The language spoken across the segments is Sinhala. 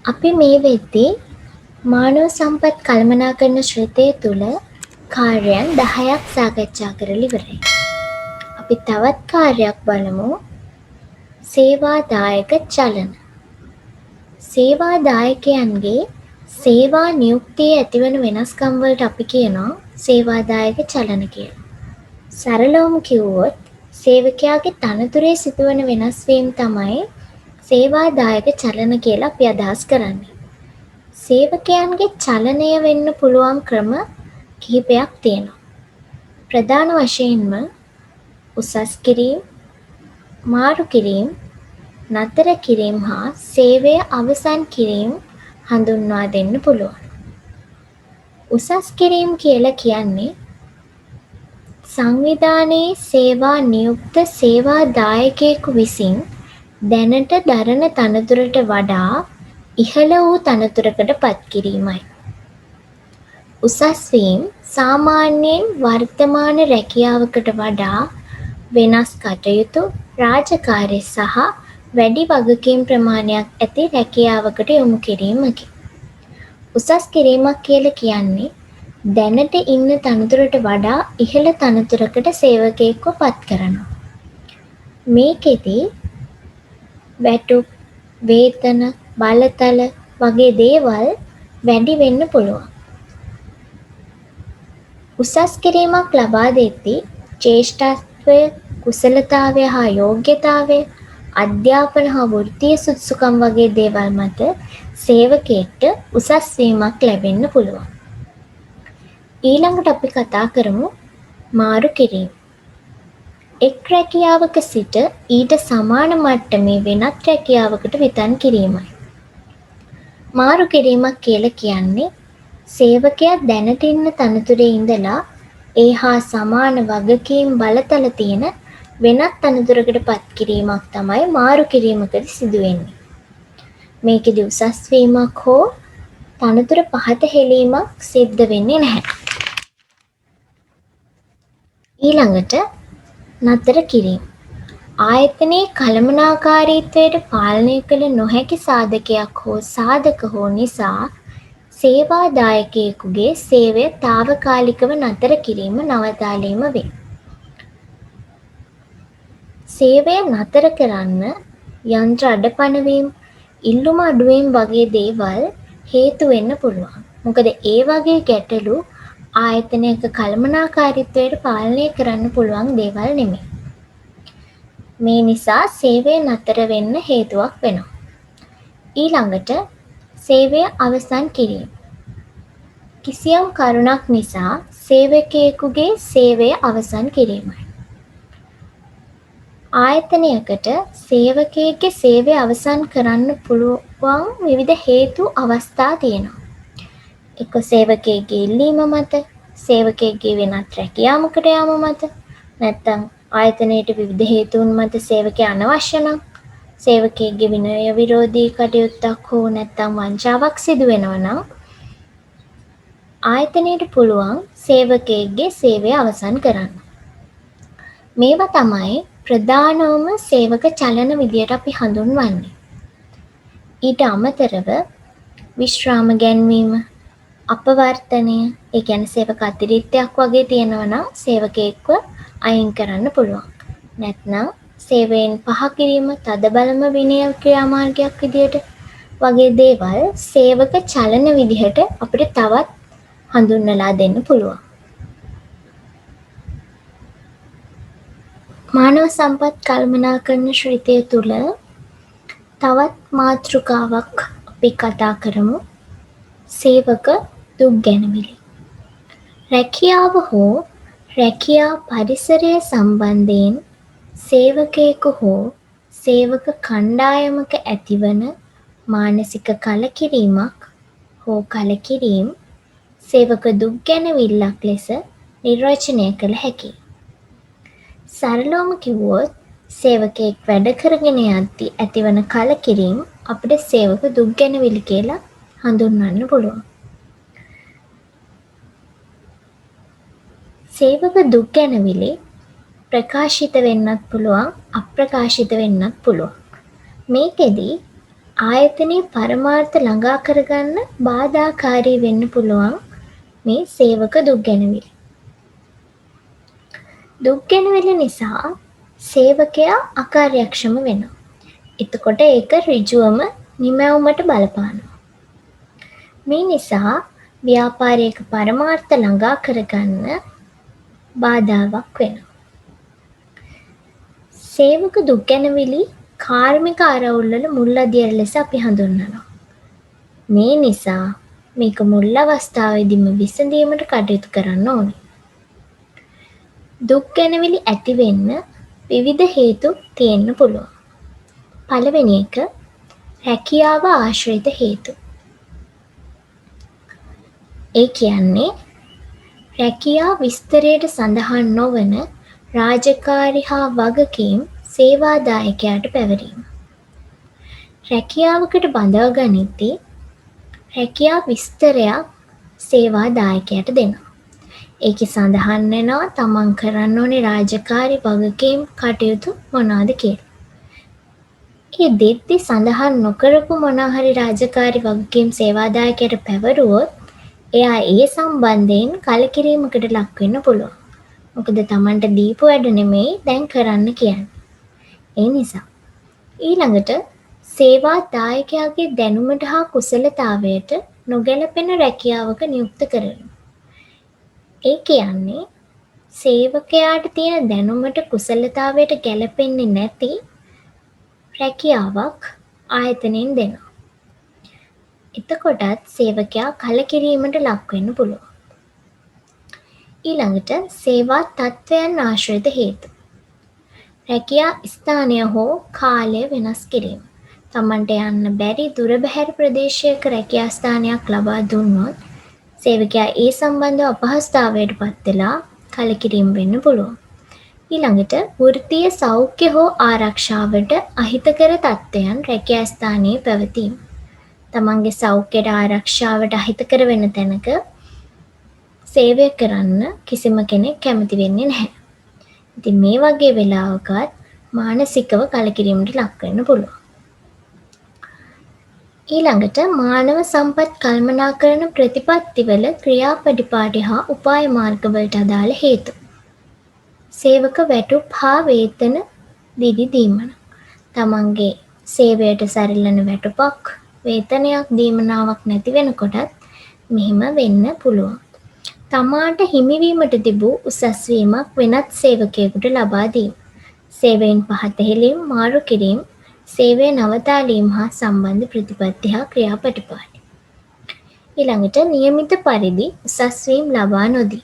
අපි මේ වෙද්දී මානව සම්පත් කළමනාකරන ශ්‍රිතය තුළ කාර්යයන් 10ක් සාකච්ඡා කරලා ඉවරයි. අපි තවත් කාර්යයක් බලමු. සේවාදායක චලන. සේවාදායකයන්ගේ සේවා නියුක්තියේ ඇතිවන වෙනස්කම් වලට අපි කියනවා සේවාදායක චලන කියලා. සරලවම කිව්වොත් සේවකයාගේ තනතුරේ සිදුවන වෙනස්වීම් තමයි සේවාදායක චලන කියලා අපි අදහස් කරන්නේ. සේවකයන්ගේ චලනය වෙන්න පුළුවන් ක්‍රම කිහිපයක් තියෙනවා. ප්‍රධාන වශයෙන්ම උසස් කිරීම, මාරු කිරීම, නතර කිරීම හා සේවය අවසන් කිරීම හඳුන්වා දෙන්න පුළුවන්. උසස් කිරීම කියලා කියන්නේ සංවිධානයේ සේවා නියුක්ත සේවාදායකයෙකු විසින් දැනට දරන තනතුරට වඩා ඉහළ වූ තනතුරකට පත් කිරීමයි. උසස් වීම සාමාන්‍යයෙන් වර්තමාන රැකියාවකට වඩා වෙනස් කටයුතු, රාජකාරි සහ වැඩි වගකීම් ප්‍රමාණයක් ඇති රැකියාවකට යොමු කිරීමකි. උසස් කිරීමක් කියලා කියන්නේ දැනට ඉන්න තනතුරට වඩා ඉහළ තනතුරකට සේවකයෙක්ව පත් කරනවා. මේකෙදි වැටුප්, වේතන, බලතල වගේ දේවල් වැඩි වෙන්න පුළුවන්. උසස් කිරීමක් ලබා දෙද්දී ජ්‍යෙෂ්ඨත්වය, කුසලතාවය හා යෝග්‍යතාවය, අධ්‍යාපන හා වෘත්තීය සුදුසුකම් වගේ දේවල් මත සේවකයෙක්ට උසස් වීමක් ලැබෙන්න පුළුවන්. ඊළඟට අපි කතා කරමු මාරු කිරීම. එක් රැකියාවක සිට ඊට සමාන මට්ටමේ වෙනත් රැකියාවකට විතන් කිරීමයි. මාරු කිරීමක් කියලා කියන්නේ සේවකයා දැනට ඉන්න තනතුරේ ඉඳලා ඒ හා සමාන වගකීම් බලතල තියෙන වෙනත් තනතුරකට පත් කිරීමක් තමයි මාරු කිරීමකදී සිදුවෙන්නේ. මේකෙදි උසස් වීමක් හෝ තනතුර පහත හෙලීමක් සිද්ධ වෙන්නේ නැහැ. ඊළඟට නතර කිරීම. ආයතනයේ කළමනාකාරීත්වයට පාලනය කළ නොහැකි සාධකයක් හෝ සාධක හෝ නිසා සේවාදායකයෙකුගේ සේවය తాවකාලිකව නතර කිරීම නවතාලීම වේ. සේවය නතර කරන්න යන්ත්‍ර අඩපණවීම, ඉල්ලුම අඩුවීම වගේ දේවල් හේතු වෙන්න පුළුවන්. මොකද ඒ වගේ ගැටලු ආයතනයක කළමනාකාරීත්වයට පාලනය කරන්න පුළුවන් දේවල් නෙමෙයි. මේ නිසා සේවය නතර වෙන්න හේතුවක් වෙනවා. ඊළඟට සේවය අවසන් කිරීම. කිසියම් කරුණක් නිසා සේවකයෙකුගේ සේවය අවසන් කිරීමයි. ආයතනයකට සේවකයෙකුගේ සේවය අවසන් කරන්න පුළුවන් විවිධ හේතු අවස්ථා තියෙනවා. එක්ක සේවකයෙකුගේ ඉල්ලීම මත, සේවකයෙකුගේ වෙනත් රැකියාවකට යාම මත, නැත්නම් ආයතනයට විවිධ හේතුන් මත සේවකයා අනවශ්‍ය නම්, සේවකයෙකුගේ විනය විරෝධී කටයුත්තක් හෝ නැත්නම් වංචාවක් සිදු වෙනවා නම් ආයතනයට පුළුවන් සේවකයෙකුගේ සේවය අවසන් කරන්න. මේවා තමයි ප්‍රධානම සේවක චලන විදියට අපි හඳුන්වන්නේ. ඊට අමතරව විශ්‍රාම ගැන්වීම, අපවර්තනය, ඒ කියන්නේ සේවක අතිරික්තයක් වගේ තියෙනවා නම් සේවකයෙක්ව අයින් කරන්න පුළුවන්. නැත්නම් සේවයෙන් පහ කිරීම තදබලම විනය ක්‍රියාමාර්ගයක් විදියට වගේ දේවල් සේවක චලන විදිහට අපිට තවත් හඳුන්වලා දෙන්න පුළුවන්. මානව සම්පත් කළමනාකරන ශ්‍රිතය තුළ තවත් මාතෘකාවක් අපි කතා කරමු. සේවක දුක් ගැනවිලි. රැකියාව හෝ රැකියා පරිසරය සම්බන්ධයෙන් සේවකයෙකු හෝ සේවක කණ්ඩායමක ඇතිවන මානසික කලකිරීමක් හෝ කලකිරීම සේවක දුක් ගැනවිල්ලක් ලෙස නිර්වචනය කළ හැකියි. සරලවම කිව්වොත් සේවකයෙක් වැඩ කරගෙන යද්දී ඇතිවන කලකිරීම අපිට සේවක දුක් ගැනවිලි කියලා හඳුන්වන්න පුළුවන්. සේවක දුක් ගැනවිලි ප්‍රකාශිත වෙන්නත් පුළුවන්, අප්‍රකාශිත වෙන්නත් පුළුවන්. මේකෙදි ආයතනයේ පරමාර්ථ ළඟා කරගන්න බාධාකාරී වෙන්න පුළුවන් මේ සේවක දුක්ගැනවිලි. දුක්ගැනවිලි නිසා සේවකයා අකාර්යක්ෂම වෙනවා. එතකොට ඒක ඍජුවම නිමැවුමට බලපානවා. මේ නිසා ව්‍යාපාරයක පරමාර්ථ ළඟා කරගන්න බාධාවක් වෙනවා. සේවක දුක්ගැනවිලි කාර්මික ආරවුල්වල මුල් අදියර ලෙස අපි හඳුන්වනවා. මේ නිසා මේක මුල් අවස්ථාවේදීම විසඳීමට කටයුතු කරන්න ඕනේ. දුක්ගැනවිලි ඇති වෙන්න විවිධ හේතු තියෙන්න පුළුවන්. පළවෙනි එක රැකියාව ආශ්‍රිත හේතු. ඒ කියන්නේ රැකියා විස්තරයට සඳහන් නොවන රාජකාරි හා වගකීම් සේවාදායකයාට පැවරීම. රැකියාවකට බඳව ගනිද්දී රැකියා විස්තරයක් සේවාදායකයාට දෙනවා. ඒකේ සඳහන් වෙනවා තමන් කරන්න ඕනේ රාජකාරි වගකීම් කටයුතු මොනවාද කියලා. ඒ දෙද්දි සඳහන් නොකරපු මොනවා හරි රාජකාරි වගකීම් සේවාදායකයට පැවරුවොත් එයා ඒ සම්බන්ධයෙන් කලකිරීමකට ලක් වෙන්න පුළුවන්. මොකද තමන්ට දීපු වැඩ නෙමෙයි දැන් කරන්න කියන්නේ. ඒ නිසා ඊළඟට සේවාදායකයාගේ දැනුමට හා කුසලතාවයට නොගැලපෙන රැකියාවක නියුක්ත කරනවා. ඒ කියන්නේ සේවකයාට තියෙන දැනුමට කුසලතාවයට ගැලපෙන්නේ නැති රැකියාවක් ආයතනයෙන් දෙනවා. එතකොටත් සේවකයා කලකිරීමට ලක් වෙන්න පුළුවන්. ඊළඟට සේවා තත්ත්වයන් ආශ්‍රිත හේතු. රැකියා ස්ථානය හෝ කාලය වෙනස් කිරීම. තමන්ට යන්න බැරි දුර බැහැර ප්‍රදේශයක රැකියා ස්ථානයක් ලබා දුන්නොත් සේවකයා ඒ සම්බන්ධව අපහසුතාවයට පත් වෙලා කලකිරීම වෙන්න පුළුවන්. ඊළඟට වෘත්තීය සෞඛ්‍ය හෝ ආරක්ෂාවට අහිතකර තත්ත්වයන් රැකියා ස්ථානයේ පැවතීම. තමන්ගේ සෞඛ්‍යයට ආරක්ෂාවට අහිතකර වෙන තැනක සේවය කරන්න කිසිම කෙනෙක් කැමති වෙන්නේ නැහැ. ඉතින් මේ වගේ වෙලාවකත් මානසිකව කලකිරීමට ලක් වෙන්න පුළුවන්. ඊළඟට මානව සම්පත් කළමනාකරන ප්‍රතිපත්තිවල ක්‍රියාපටිපාටි හා උපාය මාර්ගවලට අදාළ හේතු. සේවක වැටුප් හා වේතන දිගි දීමන. තමන්ගේ සේවයට සරිලන වැටුපක් වේතනයක් දීමනාවක් නැති වෙනකොටත් මෙහෙම වෙන්න පුළුවන්. තමාට හිමිවීමට තිබූ උසස් වීමක් වෙනත් සේවකයෙකුට ලබා දීම. සේවයෙන් පහත හෙළීම් මාරු කිරීම සේවය නවතාලීම හා සම්බන්ධ ප්‍රතිපත්ති හා ක්‍රියාපටිපාටි. ඊළඟට නියමිත පරිදි උසස් වීම ලබා නොදී.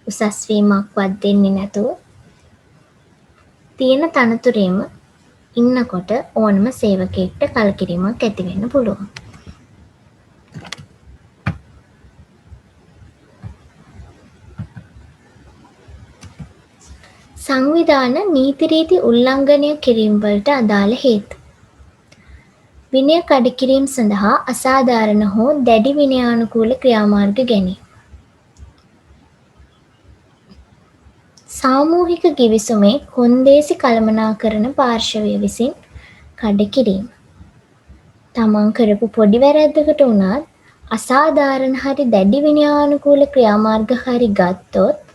උසස් වීමක්වත් දෙන්නේ නැතුව තියෙන තනතුරේම ඉන්නකොට ඕනම සේවකයෙක්ට කලකිරීමක් ඇති වෙන්න පුළුවන්. සංවිධාන නීති රීති උල්ලංඝනය කිරීම වලට අදාළ හේතු. විනය කඩකිරීම සඳහා අසාධාරණ හෝ දැඩි විනයානුකූල ක්‍රියාමාර්ග ගැනීම. සාමූහික ගිවිසුමේ කොන්දේසි කළමනාකරන පාර්ශවය විසින් කඩකිරීම. තමන් කරපු පොඩි වැරැද්දකට වුණත් අසාධාරණ හරි දැඩි විනයානුකූල ක්‍රියාමාර්ග හරි ගත්තොත්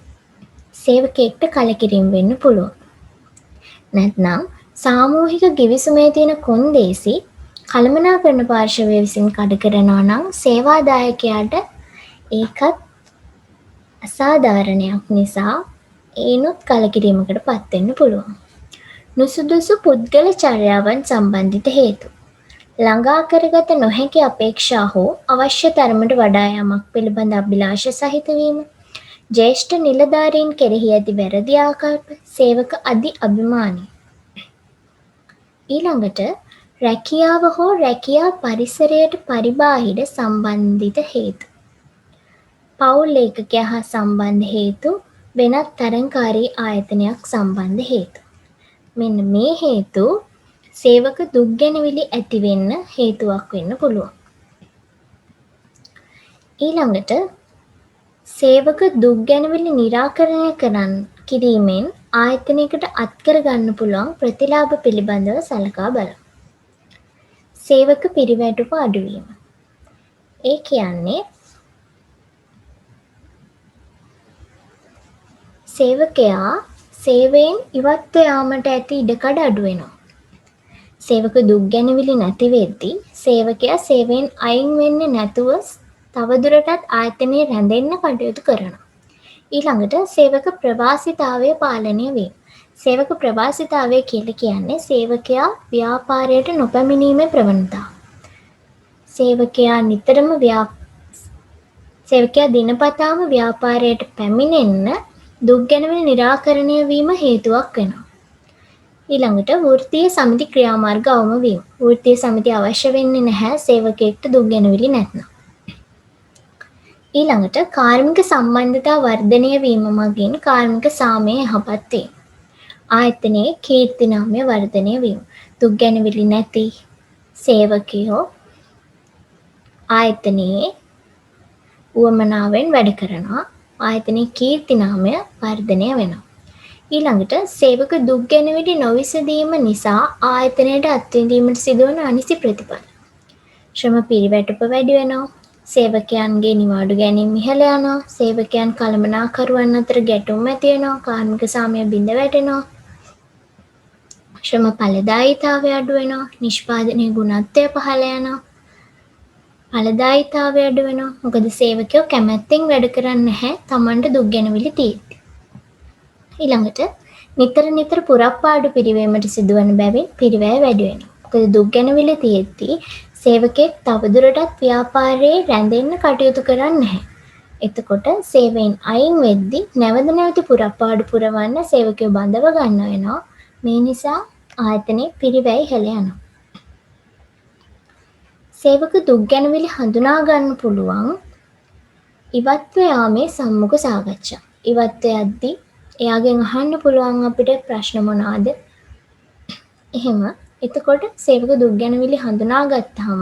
සේවකයෙක්ට කලකිරීම වෙන්න පුළුවන්. නැත්නම් සාමූහික ගිවිසුමේ තියෙන කොන්දේසි කළමනාකරන පාර්ශවය විසින් කඩ කරනවා නම් සේවාදායකයාට ඒකත් අසාධාරණයක් නිසා ඒනොත් කලකිරීමකට පත් වෙන්න පුළුවන්. නුසුදුසු පුද්ගල චර්යාවන් සම්බන්ධිත හේතු. ළඟා කරගත නොහැකි අපේක්ෂා හෝ අවශ්‍ය තරමට වඩා යමක් පිළිබඳ අභිලාෂ සහිත වීම. ජ්‍යෙෂ්ඨ නිලධාරීන් කෙරෙහි ඇති වැරදි ආකල්ප, සේවක අධි අභිමානය. ඊළඟට රැකියාව හෝ රැකියා පරිසරයට පරිබාහිර සම්බන්ධිත හේතු. පවුල් ඒකකයා හා සම්බන්ධ හේතු, වෙනත් තරංකාරී ආයතනයක් සම්බන්ධ හේතු. මෙන්න මේ හේතු සේවක දුක්ගැනවිලි ඇති වෙන්න හේතුවක් වෙන්න පුළුවන්. ඊළඟට සේවක දුක්ගැනවිලි निराකරණය කිරීමෙන් ආයතනයකට අත්කර ගන්න පුළුවන් ප්‍රතිලාභ පිළිබඳව සලකා බලමු. සේවක පිරිවැටුප අඩුවීම. ඒ කියන්නේ සේවකයා සේවයෙන් ඉවත්ව යාමට ඇති ඉඩකඩ අඩු වෙනවා. සේවක දුක් ගැනවිලි නැති වෙද්දී සේවකයා සේවයෙන් අයින් වෙන්නේ නැතුව තවදුරටත් ආයතනයේ රැඳෙන්න කටයුතු කරනවා. ඊළඟට සේවක ප්‍රවාසිතාවය පාලනය වීම. සේවක ප්‍රවාසිතාවය කියලා කියන්නේ සේවකයා ව්‍යාපාරයට නොපැමිණීමේ ප්‍රවණතාව. සේවකයා දිනපතාම ව්‍යාපාරයට පැමිණෙන්න දුක් ගැනවිලි නිරාකරණය වීම හේතුවක් වෙනවා. ඊළඟට වෘත්තීය සමිති ක්‍රියාමාර්ග අවම වීම. වෘත්තීය සමිති අවශ්‍ය වෙන්නේ නැහැ සේවකයෙක්ට දුක් ගැනවිලි නැත්නම්. ඊළඟට කාර්මික සම්බන්ධතා වර්ධනය වීම මගින් කාර්මික සාමය යහපත් වීම. ආයතනයේ කීර්තිනාමය වර්ධනය වීම. දුක් ගැනවිලි නැති සේවකයෝ ආයතනයේ උවමනාවෙන් වැඩ කරනවා. ආයතනයේ කීර්තිනාමය වර්ධනය වෙනවා. ඊළඟට සේවක දුක් ගැනවිලි නොවිසඳීම නිසා ආයතනයට අත්විඳීමට සිදුවන අනිසි ප්‍රතිඵල. ශ්‍රම පිරිවැටුප වැඩි වෙනවා. සේවකයන්ගේ නිවාඩු ගැනීම ඉහළ යනවා. සේවකයන් කළමනාකරුවන් අතර ගැටුම් ඇති වෙනවා. කාර්මික සාමය බිඳ වැටෙනවා. ශ්‍රම ඵලදායීතාවය අඩු වෙනවා. නිෂ්පාදනයේ ගුණත්වය පහළ යනවා. ඵලදායීතාවය අඩු වෙනවා. මොකද සේවකයෝ කැමැත්තෙන් වැඩ කරන්නේ නැහැ Tamanට දුක් ගැනවිලි තියෙද්දි. ඊළඟට නිතර පුරප්පාඩු පිරිවීමට සිදුවන බැවින් පිරිවැය වැඩි වෙනවා. මොකද දුක් ගැනවිලි තියෙද්දි සේවකයෙක් තවදුරටත් ව්‍යාපාරයේ රැඳෙන්න කටයුතු කරන්නේ නැහැ. එතකොට සේවයෙන් අයින් වෙද්දී නැවත පුරප්පාඩු පුරවන්න සේවකයෝ බඳව ගන්න වෙනවා. මේ නිසා ආයතනයේ පිරිවැය ඉහළ යනවා. සේවක දුක් ගැනවිලි හඳුනා ගන්න පුළුවන් ඉවත්ව යාමේ සම්මුඛ සාකච්ඡා. ඉවත්ව යද්දී එයාගෙන් අහන්න පුළුවන් අපිට ප්‍රශ්න මොනවාද? එහෙම එතකොට සේවක දුක් ගැනවිලි හඳුනාගත්තාම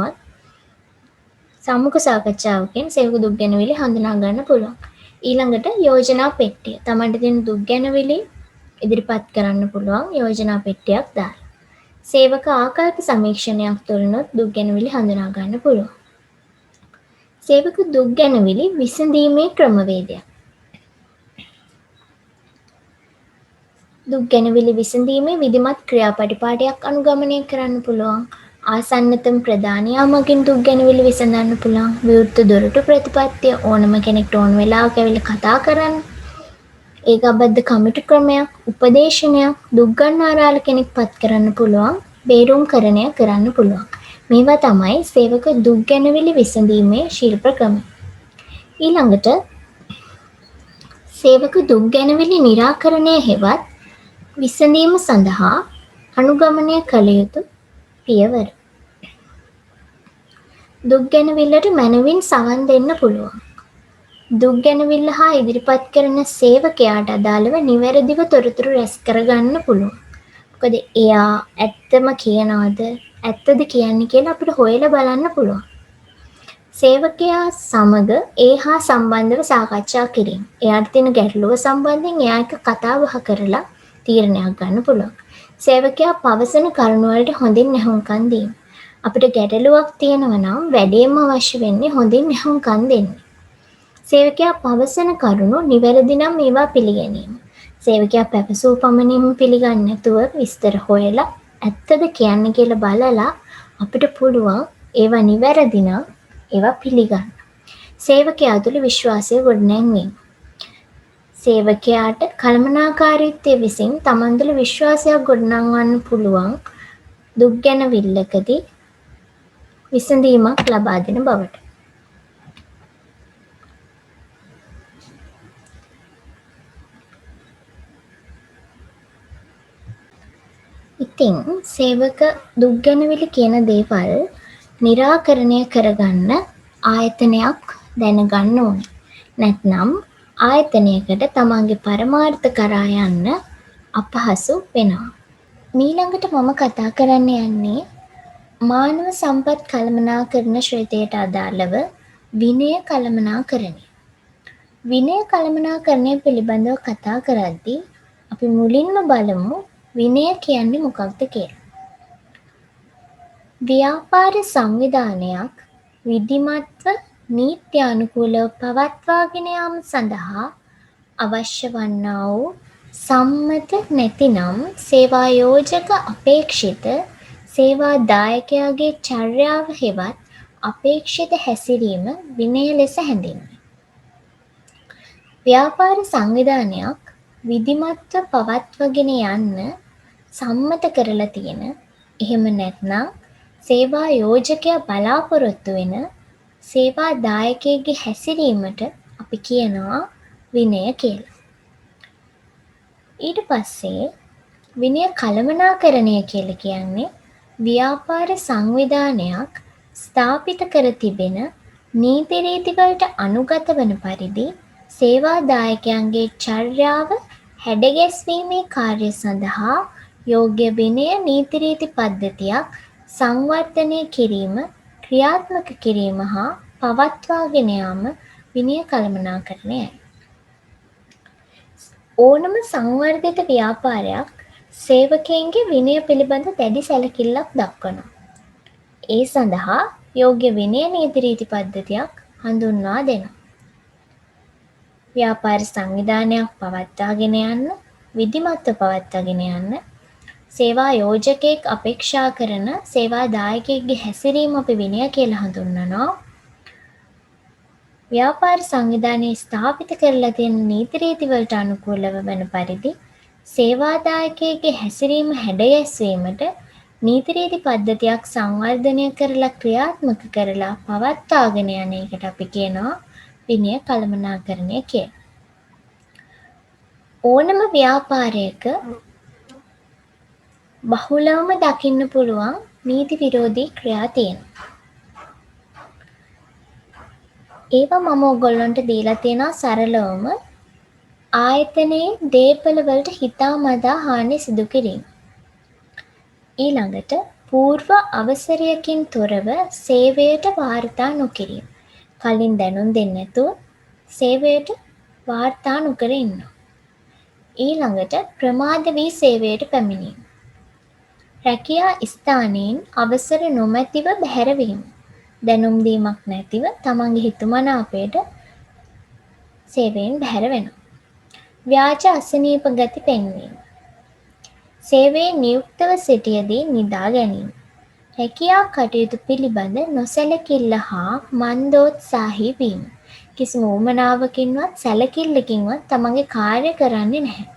සම්මුඛ සාකච්ඡාවකින් සේවක දුක් ගැනවිලි හඳුනා ගන්න පුළුවන්. ඊළඟට යෝජනා පෙට්ටිය. තමන්ට තියෙන දුක් ගැනවිලි ඉදිරිපත් කරන්න පුළුවන් යෝජනා පෙට්ටියක් දාලා. සේවක ආකල්ප සමීක්ෂණයක් තුළිනුත් දුක් ගැනවිලි හඳුනා ගන්න පුළුවන්. සේවක දුක් ගැනවිලි විසඳීමේ ක්‍රමවේදයක්. දුක් ගැනවිලි විසඳීමේ විධිමත් ක්‍රියාපටිපාටියක් අනුගමනය කරන්න පුළුවන්. ආසන්නතම ප්‍රධාන යාමකින් දුක් ගැනවිලි විසඳන්න පුළුවන්. විවෘත දොරටු ප්‍රතිපත්තිය ඕනම කෙනෙක්ට ඕන වෙලාවක ඇවිල්ලා කතා කරන්න. ඒකාබද්ධ කමිටු ක්‍රමයක්, උපදේශනයක්, දුක් ගන්නාරාල කෙනෙක් පත් කරන්න පුළුවන්. බේරුම්කරණය කරන්න පුළුවන්. මේවා තමයි සේවක දුක් ගැනවිලි විසඳීමේ ශිල්ප ක්‍රම. ඊළඟට සේවක දුක් ගැනවිලි නිරාකරණය හෙවත් විසඳීම සඳහා අනුගමනය කළ යුතු පියවර. දුක් ගැනවිල්ලට මැනවින් සවන් දෙන්න පුළුවන්. දුක් ගැනවිල්ල හා ඉදිරිපත් කරන සේවකයාට අදාළව නිවැරදිව තොරතුරු රැස් කරගන්න පුළුවන්. මොකද එයා ඇත්තම කියනවද ඇත්තද කියන්නේ කියලා අපිට හොයලා බලන්න පුළුවන්. සේවකයා සමග ඒ හා සම්බන්ධව සාකච්ඡා කිරීම. එයාට තියෙන ගැටලුව සම්බන්ධයෙන් එයා එක්ක කතා බහ කරලා තීරණයක් ගන්න පුළුවන්. සේවකයා පවසන කරුණු වලට හොඳින් ඇහුම්කන් දීම. අපිට ගැටලුවක් තියෙනවා නම් වැඩිම අවශ්‍ය වෙන්නේ හොඳින් ඇහුම්කන් දෙන්න. සේවකයා පවසන කරුණු නිවැරදි නම් ඒවා පිළිගැනීම. සේවකයා පැවසූ පමණින්ම පිළිගන්නේ නැතුව විස්තර හොයලා ඇත්තද කියන්නේ කියලා බලලා අපිට පුළුවන් ඒවා නිවැරදි නම් ඒවා පිළිගන්න. සේවකයා තුළ විශ්වාසය ගොඩනැංවීම. සේවකයාට කළමනාකාරීත්වය විසින් තමන් තුළ විශ්වාසයක් ගොඩනංවන්න පුළුවන් දුක් ගැනවිල්ලකදී විසඳීමක් ලබා දෙන බවට. ඉතින් සේවක දුක් ගැනවිලි කියන දේවල් නිරාකරණය කරගන්න ආයතනයක් දැනගන්න ඕනේ. නැත්නම් ආයතනයකට තමන්ගේ පරමාර්ථ කරා යන්න අපහසු වෙනවා. මීළඟට මම කතා කරන්න යන්නේ මානව සම්පත් කළමනාකරණ ශ්‍රේතයට අදාළව විනය කළමනාකරණය. විනය කළමනාකරණය පිළිබඳව කතා කරද්දී අපි මුලින්ම බලමු විනය කියන්නේ මොකක්ද කියලා. ව්‍යාපාර සංවිධානයක් විධිමත්ව නීත්‍යානුකූලව පවත්වාගෙන යාම සඳහා අවශ්‍ය වන්නා වූ සම්මත නැතිනම් සේවා යෝජක අපේක්ෂිත සේවා දායකයාගේ චර්යාව හෙවත් අපේක්ෂිත හැසිරීම විනය ලෙස හැඳින්වේ. ව්‍යාපාර සංවිධානයක් විධිමත්ව පවත්වාගෙන යන්න සම්මත කරලා තියෙන, එහෙම නැත්නම් සේවා යෝජකයා බලාපොරොත්තු වෙන සේවා දායකයෙක්ගේ හැසිරීමට අපි කියනවා විනය කියලා. ඊට පස්සේ විනය කළමනාකරණය කියලා කියන්නේ ව්‍යාපාර සංවිධානයක් ස්ථාපිත කර තිබෙන නීති රීතිවලට අනුගත වන පරිදි සේවා දායකයන්ගේ චර්යාව හැඩගැස්වීමේ කාර්ය සඳහා යෝග්‍ය විනය නීති රීති පද්ධතියක් සංවර්ධනය කිරීම, ක්‍රියාත්මක කිරීම හා පවත්වාගෙන යාම විනය කළමනාකරණයයි. ඕනම සංවර්ධිත ව්‍යාපාරයක් සේවකයන්ගේ විනය පිළිබඳ දැඩි සැලකිල්ලක් දක්වනවා. ඒ සඳහා යෝග්‍ය විනය නීති රීති පද්ධතියක් හඳුන්වා දෙනවා. ව්‍යාපාර සංවිධානයක් පවත්වාගෙන යන්න, විධිමත්ව පවත්වාගෙන යන්න සේවා යෝජකයෙක් අපේක්ෂා කරන සේවා දායකයෙක්ගේ හැසිරීම අපි විනය කියලා හඳුන්වනවා. ව්‍යාපාර සංවිධානයේ ස්ථාපිත කරලා තියෙන නීති රීති වලට අනුකූලව වන පරිදි සේවා දායකයෙක්ගේ හැසිරීම හැඩගැස්වීමට නීති රීති පද්ධතියක් සංවර්ධනය කරලා ක්‍රියාත්මක කරලා පවත්වාගෙන යන එකට අපි කියනවා විනය කළමනාකරණය කියලා. ඕනම ව්‍යාපාරයක බහුලවම දකින්න පුළුවන් නීති විරෝධී ක්‍රියා තියෙනවා. ඒවා මම ඔයගොල්ලන්ට දීලා තියෙනවා සරලවම ආයතනයේ දේපල වලට හිතාමතා හානි සිදු කිරීම. ඊළඟට පූර්ව අවසරයකින් තොරව සේවයට වාර්තා නොකිරීම. කලින් දැනුම් දෙන්නේ නැතුව සේවයට වාර්තා නොකර ඉන්නවා. ඊළඟට ප්‍රමාද වී සේවයට පැමිණීම. රැකියා ස්ථානයෙන් අවසර නොමැතිව බැහැරවීම. දැනුම් දීමක් නැතිව තමන්ගේ හිතුමනාපයට සේවයෙන් බැහැර වෙනවා. ව්‍යාජ අසනීප ගති පෙන්වීම. සේවයේ නියුක්තව සිටියදී නිදා ගැනීම. රැකියා කටයුතු පිළිබඳ නොසැලකිල්ල හා මන්දෝත්සාහී වීම. කිසිම උවමනාවකින්වත් සැලකිල්ලකින්වත් තමන්ගේ කාර්ය කරන්නේ නැහැ.